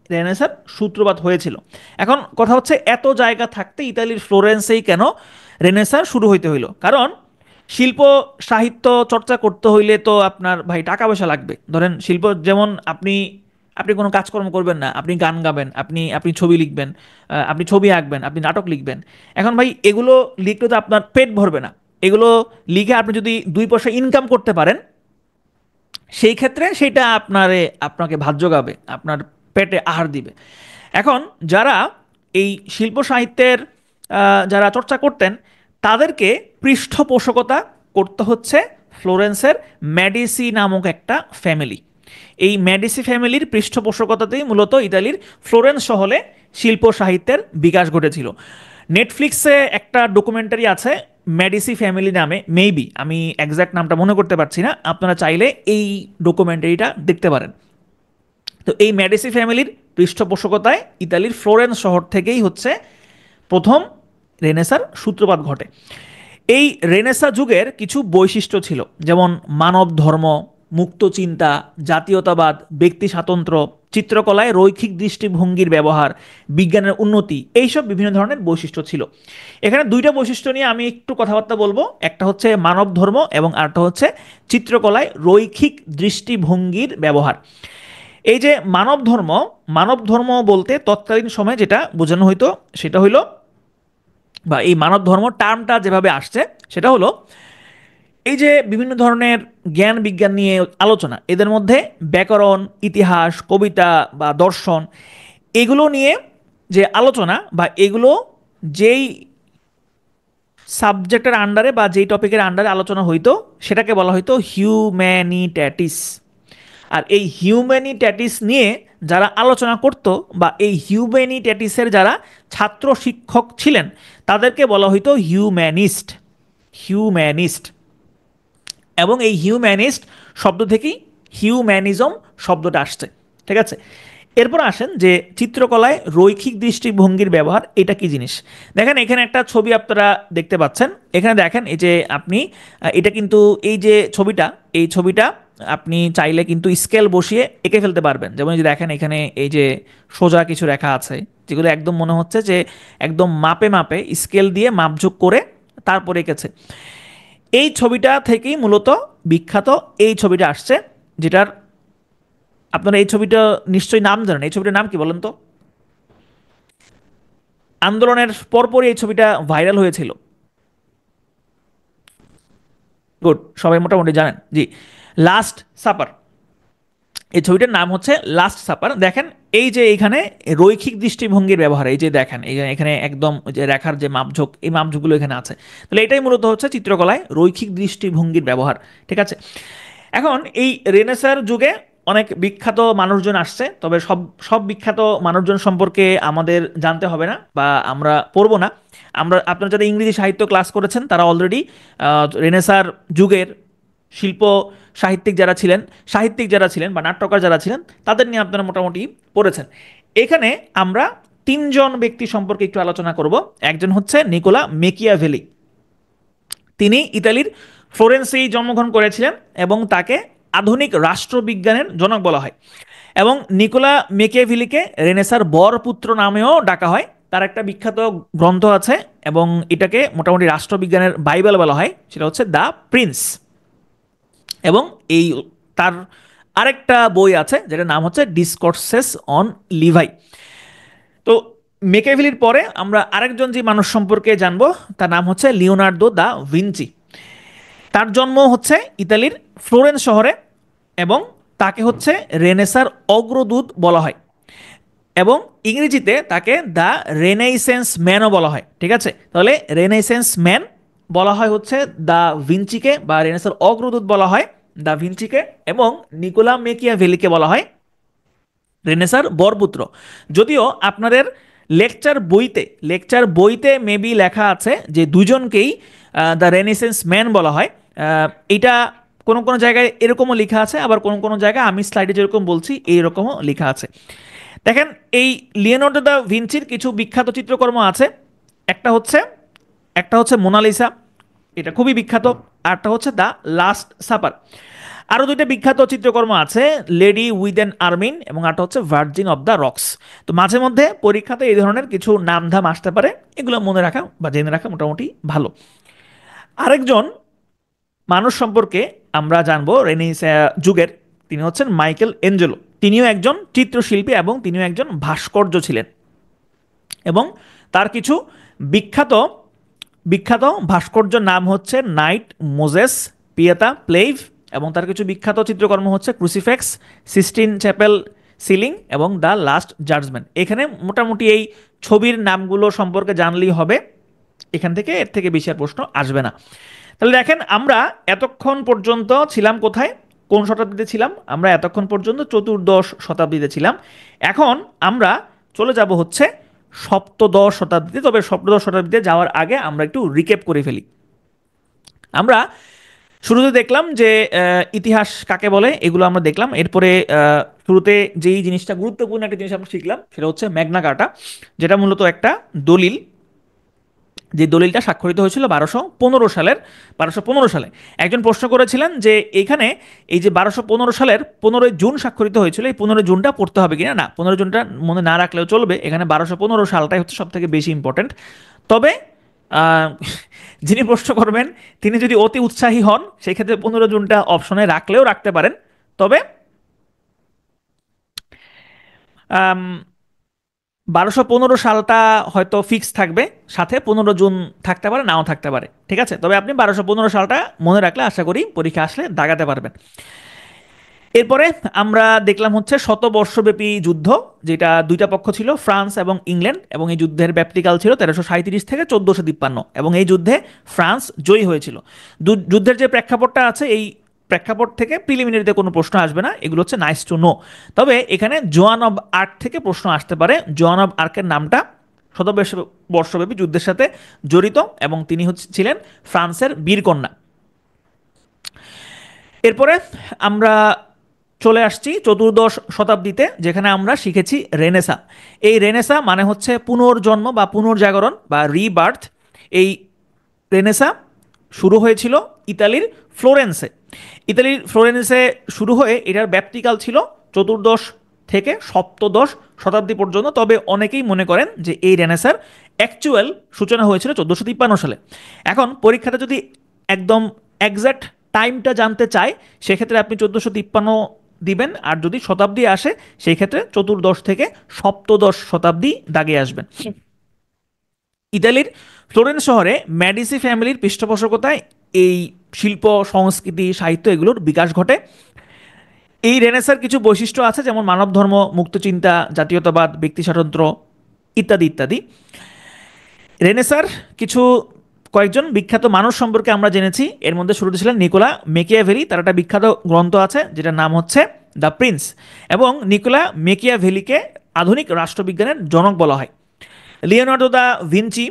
রেনেসার সূত্রপাত হয়েছিল। এখন কথা হচ্ছে, এত জায়গা থাকতে ইতালির ফ্লোরেন্সেই কেন রেনেসার শুরু হইতে হইল? কারণ শিল্প, সাহিত্য চর্চা করতে হইলে তো আপনার ভাই টাকা পয়সা লাগবে। ধরেন শিল্প, যেমন আপনি আপনি কোনো কাজকর্ম করবেন না, আপনি গান গাবেন, আপনি আপনি ছবি লিখবেন, আপনি ছবি আঁকবেন, আপনি নাটক লিখবেন। এখন ভাই এগুলো লিখলে তো আপনার পেট ভরবে না। এগুলো লিখে আপনি যদি 2 পয়সা ইনকাম করতে পারেন, সেই ক্ষেত্রে সেটা আপনাকে ভাত জোগাবে, আপনার পেটে আহার দিবে। এখন যারা এই শিল্প সাহিত্যের যারা চর্চা করতেন, তাদেরকে পৃষ্ঠপোষকতা করতে হচ্ছে ফ্লোরেন্সের ম্যাডিসি নামক একটা ফ্যামিলি। এই ম্যাডিসি ফ্যামিলির পৃষ্ঠপোষকতাতেই মূলত ইতালির ফ্লোরেন্স শহরে শিল্প সাহিত্যের বিকাশ ঘটেছিল। নেটফ্লিক্সে একটা ডকুমেন্টারি আছে ম্যাডিসি ফ্যামিলি নামে, মেবি, আমি এক্স্যাক্ট নামটা মনে করতে পারছি না, আপনারা চাইলে এই ডকুমেন্টারিটা দেখতে পারেন। তো এই ম্যাডিসি ফ্যামিলির পৃষ্ঠপোষকতায় ইতালির ফ্লোরেন্স শহর থেকেই হচ্ছে প্রথম রেনেসার সূত্রপাত ঘটে। এই রেনেসা যুগের কিছু বৈশিষ্ট্য ছিল, যেমন মানব ধর্ম, মুক্ত চিন্তা, জাতীয়তাবাদ, ব্যক্তি স্বাতন্ত্র্য, চিত্রকলায় রৈখিক দৃষ্টিভঙ্গির ব্যবহার, বিজ্ঞানের উন্নতি, এইসব বিভিন্ন ধরনের বৈশিষ্ট্য ছিল। এখানে দুইটা বৈশিষ্ট্য নিয়ে আমি একটু কথাবার্তা বলবো। একটা হচ্ছে মানব ধর্ম এবং আরেকটা হচ্ছে চিত্রকলায় রৈখিক দৃষ্টিভঙ্গির ব্যবহার। এই যে মানব ধর্ম, মানব ধর্ম বলতে তৎকালীন সময়ে যেটা বোঝানো হইতো সেটা হইলো, বা এই মানব ধর্ম টার্মটা যেভাবে আসছে সেটা হলো, এই যে বিভিন্ন ধরনের জ্ঞান বিজ্ঞান নিয়ে আলোচনা, এদের মধ্যে ব্যাকরণ, ইতিহাস, কবিতা বা দর্শন, এগুলো নিয়ে যে আলোচনা, বা এগুলো যেই সাবজেক্টের আন্ডারে বা যেই টপিকের আন্ডারে আলোচনা হইতো, সেটাকে বলা হইতো হিউম্যানিট্যাটিস। আর এই হিউম্যানিট্যাটিস নিয়ে যারা আলোচনা করত, বা এই হিউম্যানিট্যাটিসের যারা ছাত্র শিক্ষক ছিলেন, তাদেরকে বলা হইতো হিউম্যানিস্ট। হিউম্যানিস্ট। এবং এই হিউম্যানিস্ট শব্দ থেকেই হিউম্যানিজম শব্দটা আসছে। ঠিক আছে, এরপর আসেন যে চিত্রকলায় রৈখিক দৃষ্টিভঙ্গির ব্যবহার, এটা কি জিনিস। দেখেন এখানে একটা ছবি আপনারা দেখতে পাচ্ছেন। এখানে দেখেন এই যে আপনি, এটা কিন্তু এই যে ছবিটা, এই ছবিটা আপনি চাইলে কিন্তু স্কেল বসিয়ে এঁকে ফেলতে পারবেন। যেমন এই যে দেখেন এখানে এই যে সোজা কিছু রেখা আছে, যেগুলো একদম মনে হচ্ছে যে একদম মাপে মাপে স্কেল দিয়ে মাপঝোঁক করে তারপরে এঁকেছে। এই ছবিটা থেকেই মূলত বিখ্যাত এই ছবিটা আসছে, যেটার আপনারা এই ছবিটা নিশ্চয়ই নাম জানেন। এই ছবিটার নাম কি বলেন তো? আন্দোলনের পরপরই এই ছবিটা ভাইরাল হয়েছিল। গুড, সবাই মোটামুটি জানেন। জি, লাস্ট সাপার। এই ছবিটার নাম হচ্ছে লাস্ট সাপার। দেখেন এই যে এখানে রৈখিক দৃষ্টিভঙ্গির ব্যবহার, এই যে দেখেন এই যে এখানে একদম যে রেখার যে মাপঝোঁক, এই মাপঝোঁকগুলো এখানে আছে। তাহলে এটাই মূলত হচ্ছে চিত্রকলায় রৈখিক দৃষ্টিভঙ্গির ব্যবহার। ঠিক আছে, এখন এই রেনেসার যুগে অনেক বিখ্যাত মানুষজন আসছে, তবে সব সব বিখ্যাত মানুষজন সম্পর্কে আমাদের জানতে হবে না, বা আমরা পড়বো না। আপনারা যারা ইংরেজি সাহিত্য ক্লাস করেছেন, তারা অলরেডি রেনেসার যুগের শিল্প সাহিত্যিক যারা ছিলেন বা নাট্যকার যারা ছিলেন, তাদের নিয়ে আপনারা মোটামুটি পড়েছেন। এখানে আমরা 3জন ব্যক্তি সম্পর্কে একটু আলোচনা করব। একজন হচ্ছে নিকোলা মেকিয়াভেলি। তিনি ইতালির ফ্লোরেন্সেই জন্মগ্রহণ করেছিলেন এবং তাকে আধুনিক রাষ্ট্রবিজ্ঞানের জনক বলা হয়। এবং নিকোলা মেকিয়াভেলিকে রেনেসার বরপুত্র নামেও ডাকা হয়। তার একটা বিখ্যাত গ্রন্থ আছে এবং এটাকে মোটামুটি রাষ্ট্রবিজ্ঞানের বাইবেল বলা হয়, সেটা হচ্ছে দ্য প্রিন্স। এবং এই তার আরেকটা বই আছে যেটার নাম হচ্ছে ডিসকোর্সেস অন লিভাই। তো মেকিয়াভেলির পরে আমরা আরেকজন যে মানুষ সম্পর্কে জানবো, তার নাম হচ্ছে লিওনার্দো দা ভিঞ্চি। তার জন্ম হচ্ছে ইতালির ফ্লোরেন্স শহরে এবং তাকে হচ্ছে রেনেসার অগ্রদূত বলা হয়, এবং ইংরেজিতে তাকে দ্য রেনেইসেন্স ম্যানও বলা হয়। ঠিক আছে, তাহলে রেনেইসেন্স ম্যান বলা হয় হচ্ছে দা ভিঞ্চিকে, বা রেনেসার অগ্রদূত বলা হয় দা ভিঞ্চিকে, এবং নিকোলা মেকিয়াভেলিকে বলা হয় রেনেসার বরপুত্র। যদিও আপনাদের লেকচার বইতে মেবি লেখা আছে যে দুজনকেই দ্য রেনেসেন্স ম্যান বলা হয়। এটা কোনো কোনো জায়গায় এরকমও লেখা আছে, আবার কোনো কোনো জায়গায় আমি স্লাইডে যেরকম বলছি এইরকমও লেখা আছে। দেখেন, এই লিওনার্দো দা ভিঞ্চির কিছু বিখ্যাত চিত্রকর্ম আছে। একটা হচ্ছে একটা হচ্ছে মোনালিসা, এটা খুবই বিখ্যাত। আরটা হচ্ছে দ্য লাস্ট সাপার। আরও দুইটা বিখ্যাত চিত্রকর্ম আছে, লেডি উইথ অ্যান আর্মিন, এবং আরটা হচ্ছে ভার্জিন অফ দ্য রক্স। তো মাঝে মধ্যে পরীক্ষাতে এই ধরনের কিছু নামধাম আসতে পারে, এগুলো মনে রাখা বা জেনে রাখা মোটামুটি ভালো। আরেকজন মানুষ সম্পর্কে আমরা জানবো রেনেসাঁ যুগের, তিনি হচ্ছেন মাইকেল এঞ্জেলো। তিনিও একজন চিত্রশিল্পী এবং তিনিও একজন ভাস্কর্য ছিলেন, এবং তার কিছু বিখ্যাত বিখ্যাত ভাস্কর্যের নাম হচ্ছে নাইট মোজেস পিয়েতা প্লেইভ, এবং তার কিছু বিখ্যাত চিত্রকর্ম হচ্ছে ক্রুসিফেক্স, সিস্টিন চ্যাপেল সিলিং, এবং দ্য লাস্ট জাজমেন্ট। এখানে মোটামুটি এই ছবির নামগুলো সম্পর্কে জানলেই হবে, এখান থেকে এর থেকে বেশি আর প্রশ্ন আসবে না। তাহলে দেখেন, আমরা এতক্ষণ পর্যন্ত ছিলাম কোথায়, কোন শতাব্দীতে ছিলাম? আমরা এতক্ষণ পর্যন্ত চতুর্দশ শতাব্দীতে ছিলাম। এখন আমরা চলে যাব হচ্ছে সপ্তদশ শতাব্দীতে। তবে সপ্তদশ শতাব্দীতে যাওয়ার আগে আমরা একটু রিক্যাপ করে ফেলি। আমরা শুরুতে দেখলাম যে ইতিহাস কাকে বলে, এগুলো আমরা দেখলাম। এরপরে শুরুতে যেই জিনিসটা গুরুত্বপূর্ণ একটা জিনিস আমরা শিখলাম সেটা হচ্ছে ম্যাগনা কার্টা, যেটা মূলত একটা দলিল, যে দলিলটা স্বাক্ষরিত হয়েছিল 1215 সালে। একজন প্রশ্ন করেছিলেন যে এখানে এই যে 1215 সালের 15 জুন স্বাক্ষরিত হয়েছিল, এই 15 জুনটা পড়তে হবে কিনা। না, 15 জুনটা মনে না রাখলেও চলবে, এখানে 1215 সালটাই হচ্ছে সব থেকে বেশি ইম্পর্টেন্ট। তবে আহ, যিনি প্রশ্ন করবেন তিনি যদি অতি উৎসাহী হন, সেই ক্ষেত্রে 15 জুনটা অপশনে রাখলেও রাখতে পারেন। তবে 1215 সালটা হয়তো ফিক্স থাকবে, সাথে 15 জুন থাকতে পারে, নাও থাকতে পারে। ঠিক আছে, তবে আপনি 1215 সালটা মনে রাখলে আশা করি পরীক্ষা আসলে দাগাতে পারবেন। এরপরে আমরা দেখলাম হচ্ছে শতবর্ষব্যাপী যুদ্ধ, যেটা দুইটা পক্ষ ছিল, ফ্রান্স এবং ইংল্যান্ড, এবং এই যুদ্ধের ব্যাপ্তিকাল ছিল 1337 থেকে 1453, এবং এই যুদ্ধে ফ্রান্স জয়ী হয়েছিল। যুদ্ধের যে প্রেক্ষাপটটা আছে, এই প্রেক্ষাপট থেকে প্রিলিমিনারিতে কোনো প্রশ্ন আসবে না, এগুলো হচ্ছে নাইস টু নো। তবে এখানে জোয়ান অব আর্ক থেকে প্রশ্ন আসতে পারে। জোয়ান অব আর্কের নামটা শতবর্ষব্যাপী যুদ্ধের সাথে জড়িত, এবং তিনি ছিলেন ফ্রান্সের বীরকন্যা। এরপরে আমরা চলে আসছি চতুর্দশ শতাব্দীতে, যেখানে আমরা শিখেছি রেনেসা। এই রেনেসা মানে হচ্ছে পুনর্জন্ম বা পুনর্জাগরণ বা রিবার্থ। এই রেনেসা শুরু হয়েছিল ইতালির ফ্লোরেন্সে শুরু হয়ে এটার ব্যাপ্তিকাল ছিল চতুর্দশ থেকে সপ্তদশ শতাব্দী পর্যন্ত। তবে অনেকেই মনে করেন যে এই রেনেসার অ্যাকচুয়াল সূচনা হয়েছিল 1453 সালে। এখন পরীক্ষাটা যদি একদম এক্স্যাক্ট টাইমটা জানতে চায়, সেক্ষেত্রে আপনি 1453 দিবেন, আর যদি শতাব্দী আসে সেই ক্ষেত্রে চতুর্দশ থেকে সপ্তদশ শতাব্দী দাগে আসবেন। ইতালির ফ্লোরেন্স শহরে ম্যাডিসি ফ্যামিলির পৃষ্ঠপোষকতায় এই শিল্প, সংস্কৃতি, সাহিত্য এগুলোর বিকাশ ঘটে। এই রেনেসার কিছু বৈশিষ্ট্য আছে, যেমন মানব ধর্ম, মুক্তচিন্তা, জাতীয়তাবাদ, ব্যক্তি স্বাতন্ত্র্য ইত্যাদি ইত্যাদি। রেনেসার কিছু কয়েকজন বিখ্যাত মানুষ সম্পর্কে আমরা জেনেছি। এর মধ্যে শুরুতে ছিলেন নিকোলা মেকিয়াভেলি, তার একটা বিখ্যাত গ্রন্থ আছে যেটার নাম হচ্ছে দ্য প্রিন্স, এবং নিকোলা মেকিয়াভেলিকে আধুনিক রাষ্ট্রবিজ্ঞানের জনক বলা হয়। লিওনার্দো দা ভিঞ্চি,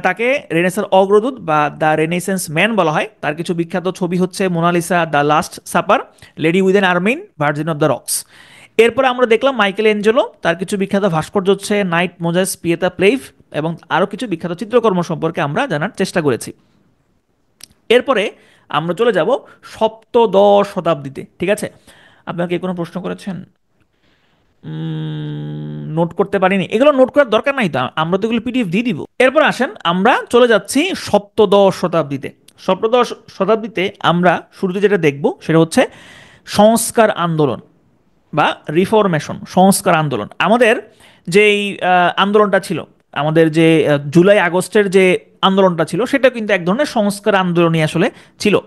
তাকে রেনেসার অগ্রদূত বা দ্য রেনেসেন্স ম্যান বলা হয়। তার কিছু বিখ্যাত ছবি হচ্ছে Mona Lisa, the last supper, lady with an ermine, virgin of the rocks. এরপরে আমরা দেখলাম মাইকেল এঞ্জেলো, তার কিছু বিখ্যাত ভাস্কর্য হচ্ছে নাইট মোজেস পিয়েতা প্লেইভ, এবং আরও কিছু বিখ্যাত চিত্রকর্ম সম্পর্কে আমরা জানার চেষ্টা করেছি। এরপরে আমরা চলে যাব সপ্তদশ শতাব্দীতে। ঠিক আছে, আপনাকে কোনো প্রশ্ন করেছেন? নোট করতে পারিনি, এগুলো নোট করার দরকার নাই, তো আমরা তো এগুলো পিডিএফ দিয়ে দিব। এরপর আসেন আমরা চলে যাচ্ছি সপ্তদশ শতাব্দীতে। সপ্তদশ শতাব্দীতে আমরা শুরুতে যেটা দেখব সেটা হচ্ছে সংস্কার আন্দোলন বা রিফরমেশন, সংস্কার আন্দোলন। আমাদের যেই আন্দোলনটা ছিল, আমাদের যে জুলাই আগস্টের যে আন্দোলনটা ছিল, সেটা কিন্তু এক ধরনের সংস্কার আন্দোলনই আসলে ছিল।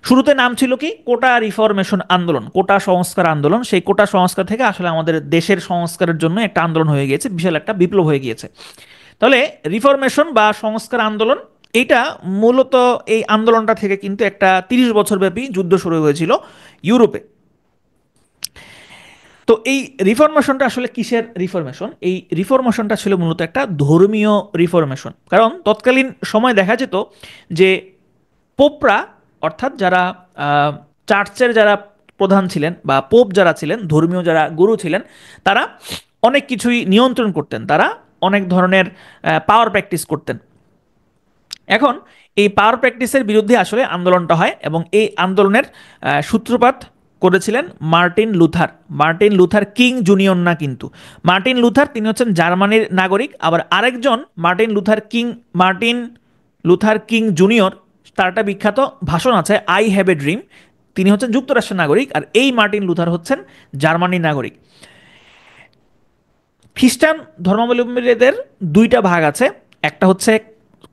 শুরুতে নাম ছিল কি, কোটা রিফরমেশন আন্দোলন, কোটা সংস্কার আন্দোলন। সেই কোটা সংস্কার থেকে আসলে আমাদের দেশের সংস্কারের জন্য একটা আন্দোলন হয়ে গিয়েছে, বিশাল একটা বিপ্লব হয়ে গিয়েছে। তাহলে রিফরমেশন বা সংস্কার আন্দোলন, এটা মূলত এই আন্দোলনটা থেকে কিন্তু একটা 30 বছর ব্যাপী যুদ্ধ শুরু হয়েছিল ইউরোপে। তো এই রিফরমেশনটা আসলে কিসের রিফরমেশন? এই রিফরমেশনটা ছিল মূলত একটা ধর্মীয় রিফরমেশন। কারণ তৎকালীন সময় দেখা যেত যে পোপরা, অর্থাৎ যারা চার্চের যারা প্রধান ছিলেন বা পোপ যারা ছিলেন, ধর্মীয় যারা গুরু ছিলেন, তারা অনেক কিছুই নিয়ন্ত্রণ করতেন, তারা অনেক ধরনের পাওয়ার প্র্যাকটিস করতেন। এখন এই পাওয়ার প্র্যাকটিসের বিরুদ্ধে আসলে আন্দোলনটা হয়, এবং এই আন্দোলনের সূত্রপাত করেছিলেন Martin Luther. Martin Luther king junior না কিন্তু, মার্টিন লুথার তিনি হচ্ছেন জার্মানির নাগরিক। আবার আরেকজন মার্টিন লুথার কিং জুনিয়র, তার একটা বিখ্যাত ভাষণ আছে আই হ্যাভ এ ড্রিম, তিনি হচ্ছেন যুক্তরাষ্ট্রের নাগরিক, আর এই মার্টিন লুথার হচ্ছেন জার্মানির নাগরিক। খ্রিস্টান ধর্মাবলম্বীদের দুইটা ভাগ আছে, একটা হচ্ছে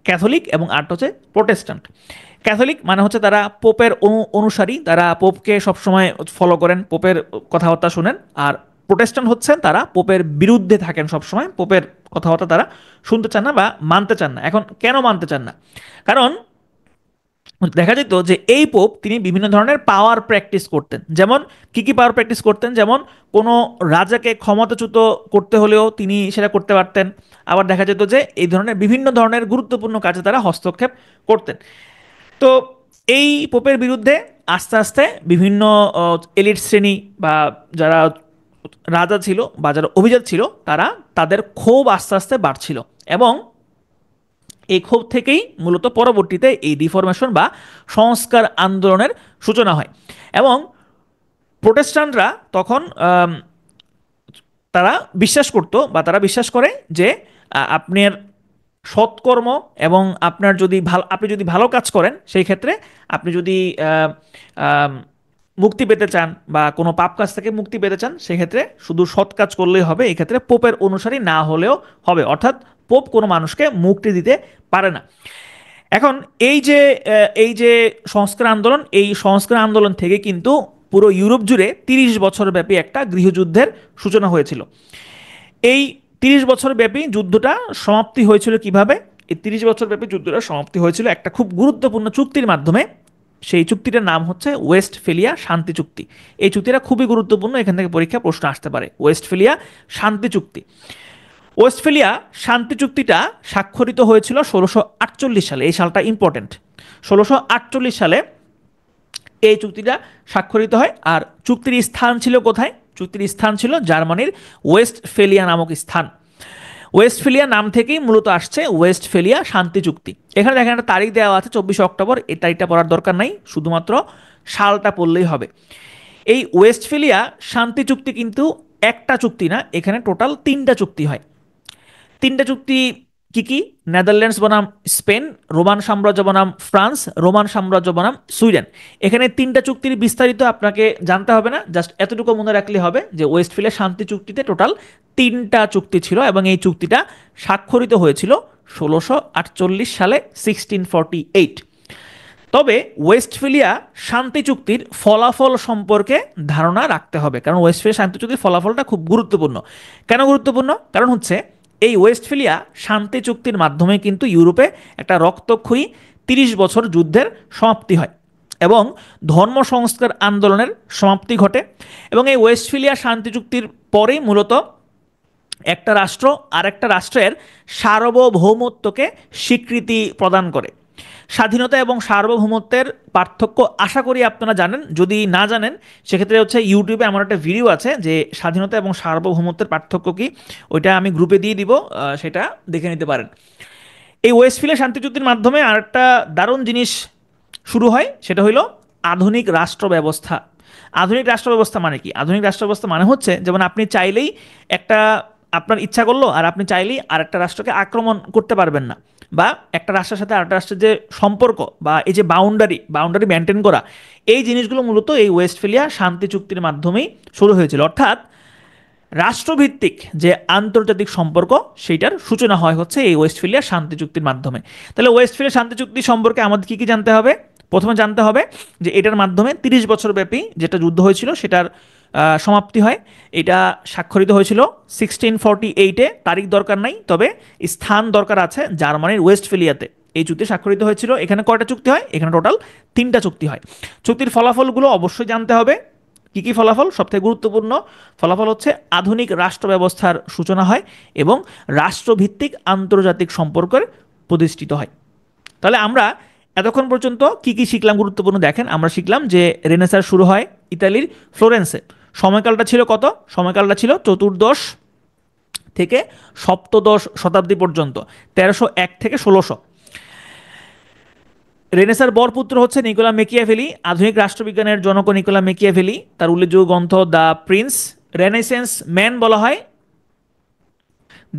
ক্যাথলিক এবং আরেকটা হচ্ছে প্রোটেস্ট্যান্ট। ক্যাথলিক মানে হচ্ছে তারা পোপের অনুসারী, তারা পোপকে সবসময় ফলো করেন, পোপের কথাবার্তা শুনেন। আর প্রোটেস্ট্যান্ট হচ্ছেন তারা পোপের বিরুদ্ধে থাকেন, সবসময় পোপের কথাবার্তা তারা শুনতে চান না বা মানতে চান না। এখন কেন মানতে চান না? কারণ দেখা যেত যে এই পোপ তিনি বিভিন্ন ধরনের পাওয়ার প্র্যাকটিস করতেন। যেমন কি কি পাওয়ার প্র্যাকটিস করতেন? যেমন কোনো রাজাকে ক্ষমতাচ্যুত করতে হলেও তিনি সেটা করতে পারতেন। আবার দেখা যেত যে এই ধরনের বিভিন্ন ধরনের গুরুত্বপূর্ণ কাজে তারা হস্তক্ষেপ করতেন। তো এই পোপের বিরুদ্ধে আস্তে আস্তে বিভিন্ন এলিট শ্রেণী বা যারা রাজা ছিল বা যারা অভিজাত ছিল, তারা তাদের ক্ষোভ আস্তে আস্তে বাড়ছিল, এবং এই ক্ষোভ থেকেই মূলত পরবর্তীতে এই রিফরমেশন বা সংস্কার আন্দোলনের সূচনা হয়। এবং প্রোটেস্ট্যান্টরা তখন তারা বিশ্বাস করতো বা তারা বিশ্বাস করে যে আপনার সৎকর্ম এবং আপনি যদি ভালো কাজ করেন, সেই ক্ষেত্রে আপনি যদি আহ, আম, মুক্তি পেতে চান বা কোনো পাপ কাজ থেকে মুক্তি পেতে চান, সেক্ষেত্রে শুধু সৎ কাজ করলেই হবে, এক্ষেত্রে পোপের অনুসারী না হলেও হবে। অর্থাৎ পোপ কোনো মানুষকে মুক্তি দিতে পারে না। এখন এই যে সংস্কার আন্দোলন, এই সংস্কার আন্দোলন থেকে কিন্তু পুরো ইউরোপ জুড়ে 30 বছর ব্যাপী একটা গৃহযুদ্ধের সূচনা হয়েছিল। এই 30 বছর ব্যাপী যুদ্ধটা সমাপ্তি হয়েছিল কিভাবে? এই 30 বছর ব্যাপী যুদ্ধটা সমাপ্তি হয়েছিল একটা খুব গুরুত্বপূর্ণ চুক্তির মাধ্যমে। সেই চুক্তিটার নাম হচ্ছে ওয়েস্টফেলিয়া শান্তি চুক্তি। এই চুক্তিটা খুবই গুরুত্বপূর্ণ, এখান থেকে পরীক্ষা প্রশ্ন আসতে পারে। ওয়েস্টফেলিয়া শান্তি চুক্তি। ওয়েস্টফেলিয়া শান্তি চুক্তিটা স্বাক্ষরিত হয়েছিল 1648 সালে। এই সালটা ইম্পর্টেন্ট। 1648 সালে এই চুক্তিটা স্বাক্ষরিত হয়। আর চুক্তির স্থান ছিল কোথায়? চুক্তির স্থান ছিল জার্মানির ওয়েস্টফেলিয়া নামক স্থান। ওয়েস্টফেলিয়া নাম থেকেই মূলত আসছে ওয়েস্টফেলিয়া শান্তি চুক্তি। এখানে দেখেন একটা তারিখ দেওয়া আছে 24 অক্টোবর। এই তারিখটা পড়ার দরকার নাই, শুধুমাত্র সালটা পড়লেই হবে। এই ওয়েস্টফেলিয়া শান্তি চুক্তি কিন্তু একটা চুক্তি না, এখানে টোটাল 3টা চুক্তি হয়। 3টা চুক্তি কি কি? নেদারল্যান্ডস বনাম স্পেন, রোমান সাম্রাজ্য বনাম ফ্রান্স, রোমান সাম্রাজ্য বনাম সুইডেন। এখানে 3টা চুক্তির বিস্তারিত আপনাকে জানতে হবে না, জাস্ট এতটুকু মনে রাখলে হবে যে ওয়েস্টফেলিয়া শান্তি চুক্তিতে টোটাল 3টা চুক্তি ছিল, এবং এই চুক্তিটা স্বাক্ষরিত হয়েছিল 1648 সালে, 1648। তবে ওয়েস্টফেলিয়া শান্তি চুক্তির ফলাফল সম্পর্কে ধারণা রাখতে হবে, কারণ ওয়েস্টফেলিয়া শান্তি চুক্তির ফলাফলটা খুব গুরুত্বপূর্ণ। কেন গুরুত্বপূর্ণ? কারণ হচ্ছে এই ওয়েস্টফেলিয়া শান্তি চুক্তির মাধ্যমে কিন্তু ইউরোপে একটা রক্তক্ষয়ী 30 বছর যুদ্ধের সমাপ্তি হয় এবং ধর্ম সংস্কার আন্দোলনের সমাপ্তি ঘটে। এবং এই ওয়েস্টফেলিয়া শান্তি চুক্তির পরেই মূলত একটা রাষ্ট্র আরেকটা রাষ্ট্রের সার্বভৌমত্বকে স্বীকৃতি প্রদান করে। স্বাধীনতা এবং সার্বভৌমত্বের পার্থক্য আশা করি আপনারা জানেন। যদি না জানেন, সেক্ষেত্রে হচ্ছে ইউটিউবে আমার একটা ভিডিও আছে যে স্বাধীনতা এবং সার্বভৌমত্বের পার্থক্য কি, ওইটা আমি গ্রুপে দিয়ে দিব, সেটা দেখে নিতে পারেন। এই ওয়েস্টফেলিয়া শান্তি চুক্তির মাধ্যমে আরেকটা দারুণ জিনিস শুরু হয়, সেটা হলো আধুনিক রাষ্ট্র ব্যবস্থা। আধুনিক রাষ্ট্র ব্যবস্থা মানে কি? আধুনিক রাষ্ট্র ব্যবস্থা মানে হচ্ছে, যেমন আপনি চাইলেই একটা, আপনার ইচ্ছা করলো আর আপনি চাইলেই আরেকটা রাষ্ট্রকে আক্রমণ করতে পারবেন না, বা একটা রাষ্ট্রের সাথে আরেকটা রাষ্ট্রের যে সম্পর্ক বা এই যে বাউন্ডারি মেনটেন করা, এই জিনিসগুলো মূলত এই ওয়েস্টফেলিয়া শান্তি চুক্তির মাধ্যমেই শুরু হয়েছিল। অর্থাৎ রাষ্ট্রভিত্তিক যে আন্তর্জাতিক সম্পর্ক, সেইটার সূচনা হয় হচ্ছে এই ওয়েস্টফেলিয়া শান্তি চুক্তির মাধ্যমে। তাহলে ওয়েস্টফেলিয়া শান্তি চুক্তি সম্পর্কে আমাদের কি কি জানতে হবে? প্রথমে জানতে হবে যে এটার মাধ্যমে 30 বছর ব্যাপী যেটা যুদ্ধ হয়েছিল সেটার সমাপ্তি হয়। এটা স্বাক্ষরিত হয়েছিল 1648-এ, তারিখ দরকার নাই, তবে স্থান দরকার আছে জার্মানির ওয়েস্টফেলিয়াতে। এই চুক্তি স্বাক্ষরিত হয়েছিল। এখানে কয়টা চুক্তি হয়? এখানে টোটাল 3টা চুক্তি হয়। চুক্তির ফলাফলগুলো অবশ্যই জানতে হবে। কি কি ফলাফল? সবথেকে গুরুত্বপূর্ণ ফলাফল হচ্ছে আধুনিক রাষ্ট্র ব্যবস্থার সূচনা হয় এবং রাষ্ট্রভিত্তিক আন্তর্জাতিক সম্পর্কের প্রতিষ্ঠিত হয়। তাহলে আমরা এতক্ষণ পর্যন্ত কি কি শিখলাম গুরুত্বপূর্ণ দেখেন। আমরা শিখলাম যে রেনেসাঁ শুরু হয় ইতালির ফ্লোরেন্সে। সময়কালটা ছিল কত? সময়কালটা ছিল চতুর্দশ থেকে সপ্তদশ শতাব্দী পর্যন্ত, 1301 থেকে 1600। রেনেসার বরপুত্র হচ্ছে নিকোলা মেকিয়াভেলি, আধুনিক রাষ্ট্রবিজ্ঞানের জনক নিকোলা মেকিয়াভেলি। তার উল্লেখযোগ্য গ্রন্থ দ্য প্রিন্স। রেনেসেন্স ম্যান বলা হয়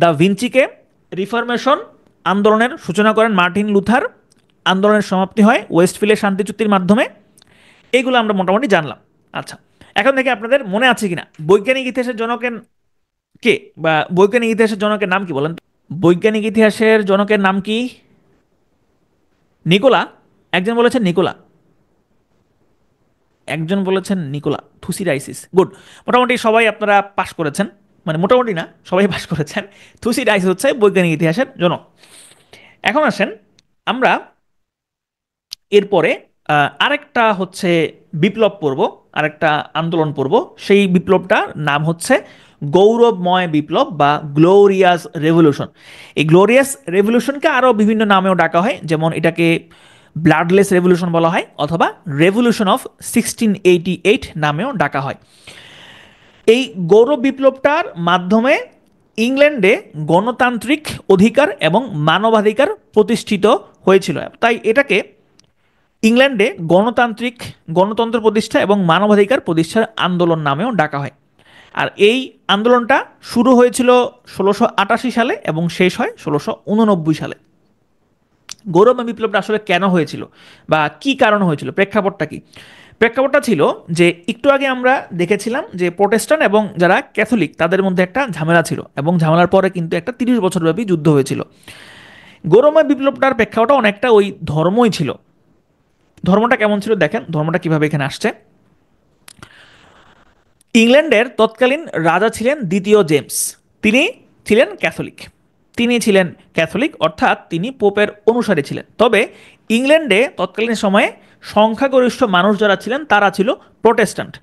দ্য ভিঞ্চিকে। রিফরমেশন আন্দোলনের সূচনা করেন মার্টিন লুথার। আন্দোলনের সমাপ্তি হয় ওয়েস্টফিলের শান্তি চুক্তির মাধ্যমে। এইগুলো আমরা মোটামুটি জানলাম। আচ্ছা, এখন থেকে আপনাদের মনে আছে কিনা বৈজ্ঞানিক ইতিহাসের জনকের কে, বা বৈজ্ঞানিক ইতিহাসের জনকের নাম কি বলেন? বৈজ্ঞানিক ইতিহাসের জনকের নাম কি? নিকোলা। একজন বলেছেন নিকোলা, একজন বলেছেন নিকোলা থুসিডাইসিস। গুড, মোটামুটি সবাই আপনারা পাশ করেছেন, মানে মোটামুটি না, সবাই পাশ করেছেন। থুসিডাইসিস হচ্ছে বৈজ্ঞানিক ইতিহাসের জনক। এখন আসেন আমরা এরপরে আরেকটা হচ্ছে বিপ্লব পর্ব, আরেকটা আন্দোলন পর্ব। সেই বিপ্লবটার নাম হচ্ছে গৌরবময় বিপ্লব বা গ্লোরিয়াস রেভলিউশন। এই গ্লোরিয়াস রেভলিউশনকে আরও বিভিন্ন নামেও ডাকা হয়, যেমন এটাকে ব্লাডলেস রেভলিউশন বলা হয় অথবা রেভলিউশন অফ 1688 নামেও ডাকা হয়। এই গৌরব বিপ্লবটার মাধ্যমে ইংল্যান্ডে গণতান্ত্রিক অধিকার এবং মানবাধিকার প্রতিষ্ঠিত হয়েছিল, তাই এটাকে ইংল্যান্ডে গণতন্ত্র প্রতিষ্ঠা এবং মানবাধিকার প্রতিষ্ঠার আন্দোলন নামেও ডাকা হয়। আর এই আন্দোলনটা শুরু হয়েছিল 1688 সালে এবং শেষ হয় 1689 সালে। গৌরবময় বিপ্লবটা আসলে কেন হয়েছিল বা কি কারণ হয়েছিল, প্রেক্ষাপটটা কি? প্রেক্ষাপটটা ছিল যে একটু আগে আমরা দেখেছিলাম যে প্রোটেস্ট্যান্ট এবং যারা ক্যাথলিক তাদের মধ্যে একটা ঝামেলা ছিল এবং ঝামেলার পরে কিন্তু একটা 30 বছরব্যাপী যুদ্ধ হয়েছিল। গৌরবময় বিপ্লবটার প্রেক্ষাপটটা অনেকটা ওই ধর্মই ছিল। ধর্মটা কেমন ছিল দেখেন, ধর্মটা কিভাবে এখানে আসছে। ইংল্যান্ডের তৎকালীন রাজা ছিলেন দ্বিতীয় জেমস। তিনি ছিলেন ক্যাথলিক। অর্থাৎ তিনি পোপের অনুসারী ছিলেন। তবে ইংল্যান্ডে তৎকালীন সময়ে সংখ্যাগরিষ্ঠ মানুষ যারা ছিলেন তারা ছিল প্রোটেস্ট্যান্ট।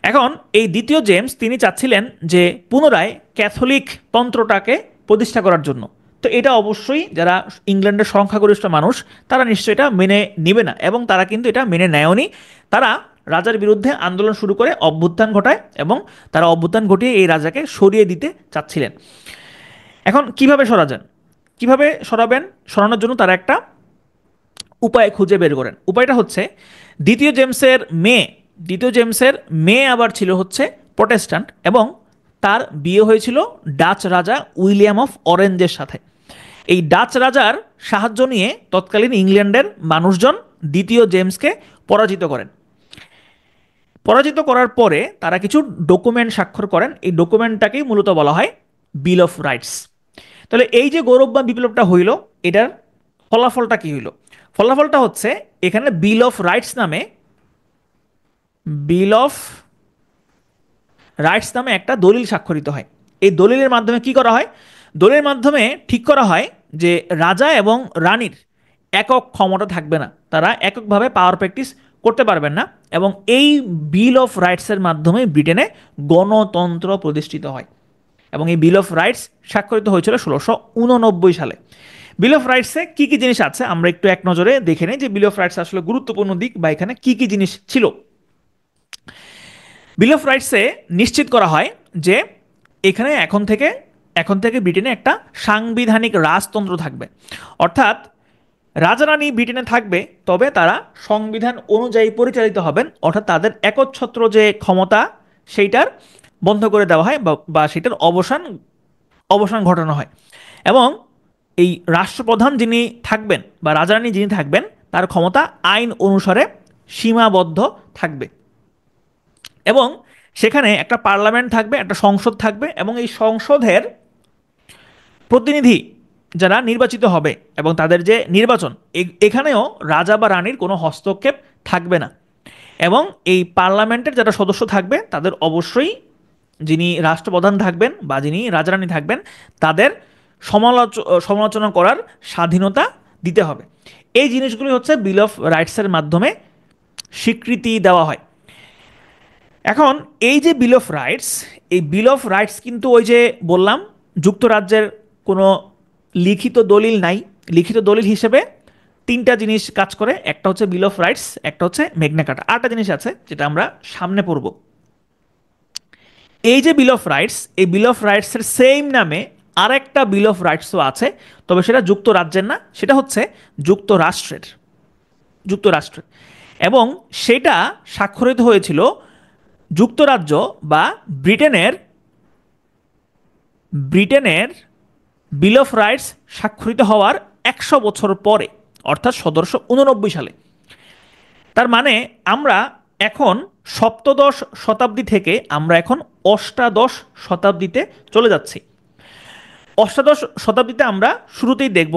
এখন এই দ্বিতীয় জেমস তিনি চাচ্ছিলেন যে পুনরায় ক্যাথলিক তন্ত্রটাকে প্রতিষ্ঠা করার জন্য। তো এটা অবশ্যই যারা ইংল্যান্ডের সংখ্যাগরিষ্ঠ মানুষ তারা নিশ্চয়ই এটা মেনে নিবে না, এবং তারা কিন্তু এটা মেনে নেয়নি। তারা রাজার বিরুদ্ধে আন্দোলন শুরু করে অভ্যুত্থান ঘটায় এবং তারা অভ্যুত্থান ঘটিয়ে এই রাজাকে সরিয়ে দিতে চাচ্ছিলেন। এখন কিভাবে সরাবেন, সরানোর জন্য তারা একটা উপায় খুঁজে বের করেন। উপায়টা হচ্ছে দ্বিতীয় জেমসের মেয়ে আবার ছিল হচ্ছে প্রোটেস্ট্যান্ট এবং তার বিয়ে হয়েছিল ডাচ রাজা উইলিয়াম অফ অরেঞ্জের সাথে। এই ডাচ রাজার সাহায্য নিয়ে তৎকালীন ইংল্যান্ডের মানুষজন দ্বিতীয় জেমসকে পরাজিত করেন। পরাজিত করার পরে তারা কিছু ডকুমেন্ট স্বাক্ষর করেন। এই ডকুমেন্টটাকেই মূলত বলা হয় বিল অফ রাইটস। তাহলে এই যে গৌরবময় বিপ্লবটা হইল, এটার ফলাফলটা কি হইল? ফলাফলটা হচ্ছে এখানে বিল অফ রাইটস নামে একটা দলিল স্বাক্ষরিত হয়। এই দলিলের মাধ্যমে কি করা হয়? দলিলের মাধ্যমে ঠিক করা হয় যে রাজা এবং রানীর একক ক্ষমতা থাকবে না, তারা এককভাবে পাওয়ার প্র্যাকটিস করতে পারবেন না। এবং এই বিল অফ রাইটসের মাধ্যমে ব্রিটেনে গণতন্ত্র প্রতিষ্ঠিত হয় এবং এই বিল অফ রাইটস স্বাক্ষরিত হয়েছিল 1689 সালে। বিল অফ রাইটসে কি কি জিনিস আছে আমরা একটু এক নজরে দেখে নিই যে বিল অফ রাইটস আসলে গুরুত্বপূর্ণ দিক বা এখানে কি কি জিনিস ছিল। বিল অফ রাইটসে নিশ্চিত করা হয় যে এখানে এখন থেকে ব্রিটেনে একটা সাংবিধানিক রাজতন্ত্র থাকবে, অর্থাৎ রাজা রানী ব্রিটেনে থাকবে, তবে তারা সংবিধান অনুযায়ী পরিচালিত হবেন, অর্থাৎ তাদের একচ্ছত্র যে ক্ষমতা সেইটার বন্ধ করে দেওয়া হয় বা সেটার অবসান ঘটানো হয়। এবং এই রাষ্ট্রপ্রধান যিনি থাকবেন বা রাজা রানী যিনি থাকবেন তার ক্ষমতা আইন অনুসারে সীমাবদ্ধ থাকবে এবং সেখানে একটা পার্লামেন্ট থাকবে, একটা সংসদ থাকবে এবং এই সংসদের প্রতিনিধি যারা নির্বাচিত হবে এবং তাদের যে নির্বাচন, এখানেও রাজা বা রানীর কোনো হস্তক্ষেপ থাকবে না। এবং এই পার্লামেন্টের যারা সদস্য থাকবে তাদের অবশ্যই যিনি রাষ্ট্রপ্রধান থাকবেন বা যিনি রাজা রানী থাকবেন তাদের সমালোচনা করার স্বাধীনতা দিতে হবে। এই জিনিসগুলি হচ্ছে বিল অফ রাইটসের মাধ্যমে স্বীকৃতি দেওয়া হয়। এখন এই যে বিল অফ রাইটস, এই বিল অফ রাইটস কিন্তু ওই যে বললাম যুক্তরাজ্যের কোনো লিখিত দলিল নাই। লিখিত দলিল হিসেবে তিনটা জিনিস কাজ করে, একটা হচ্ছে বিল অফ রাইটস, একটা হচ্ছে মেগনা কার্টা, আরেকটা জিনিস আছে যেটা আমরা সামনে পড়ব। এই যে বিল অফ রাইটস, এই বিল অফ রাইটসের সেম নামে আরেকটা বিল অফ রাইটসও আছে, তবে সেটা যুক্তরাজ্যের না, সেটা হচ্ছে যুক্তরাষ্ট্রের। যুক্তরাষ্ট্রের এবং সেটা স্বাক্ষরিত হয়েছিল যুক্তরাজ্য বা ব্রিটেনের ব্রিটেনের বিল অফ রাইটস স্বাক্ষরিত হওয়ার 100 বছর পরে, অর্থাৎ 1789 সালে। তার মানে আমরা এখন সপ্তদশ শতাব্দী থেকে আমরা এখন অষ্টাদশ শতাব্দীতে চলে যাচ্ছি। অষ্টাদশ শতাব্দীতে আমরা শুরুতেই দেখব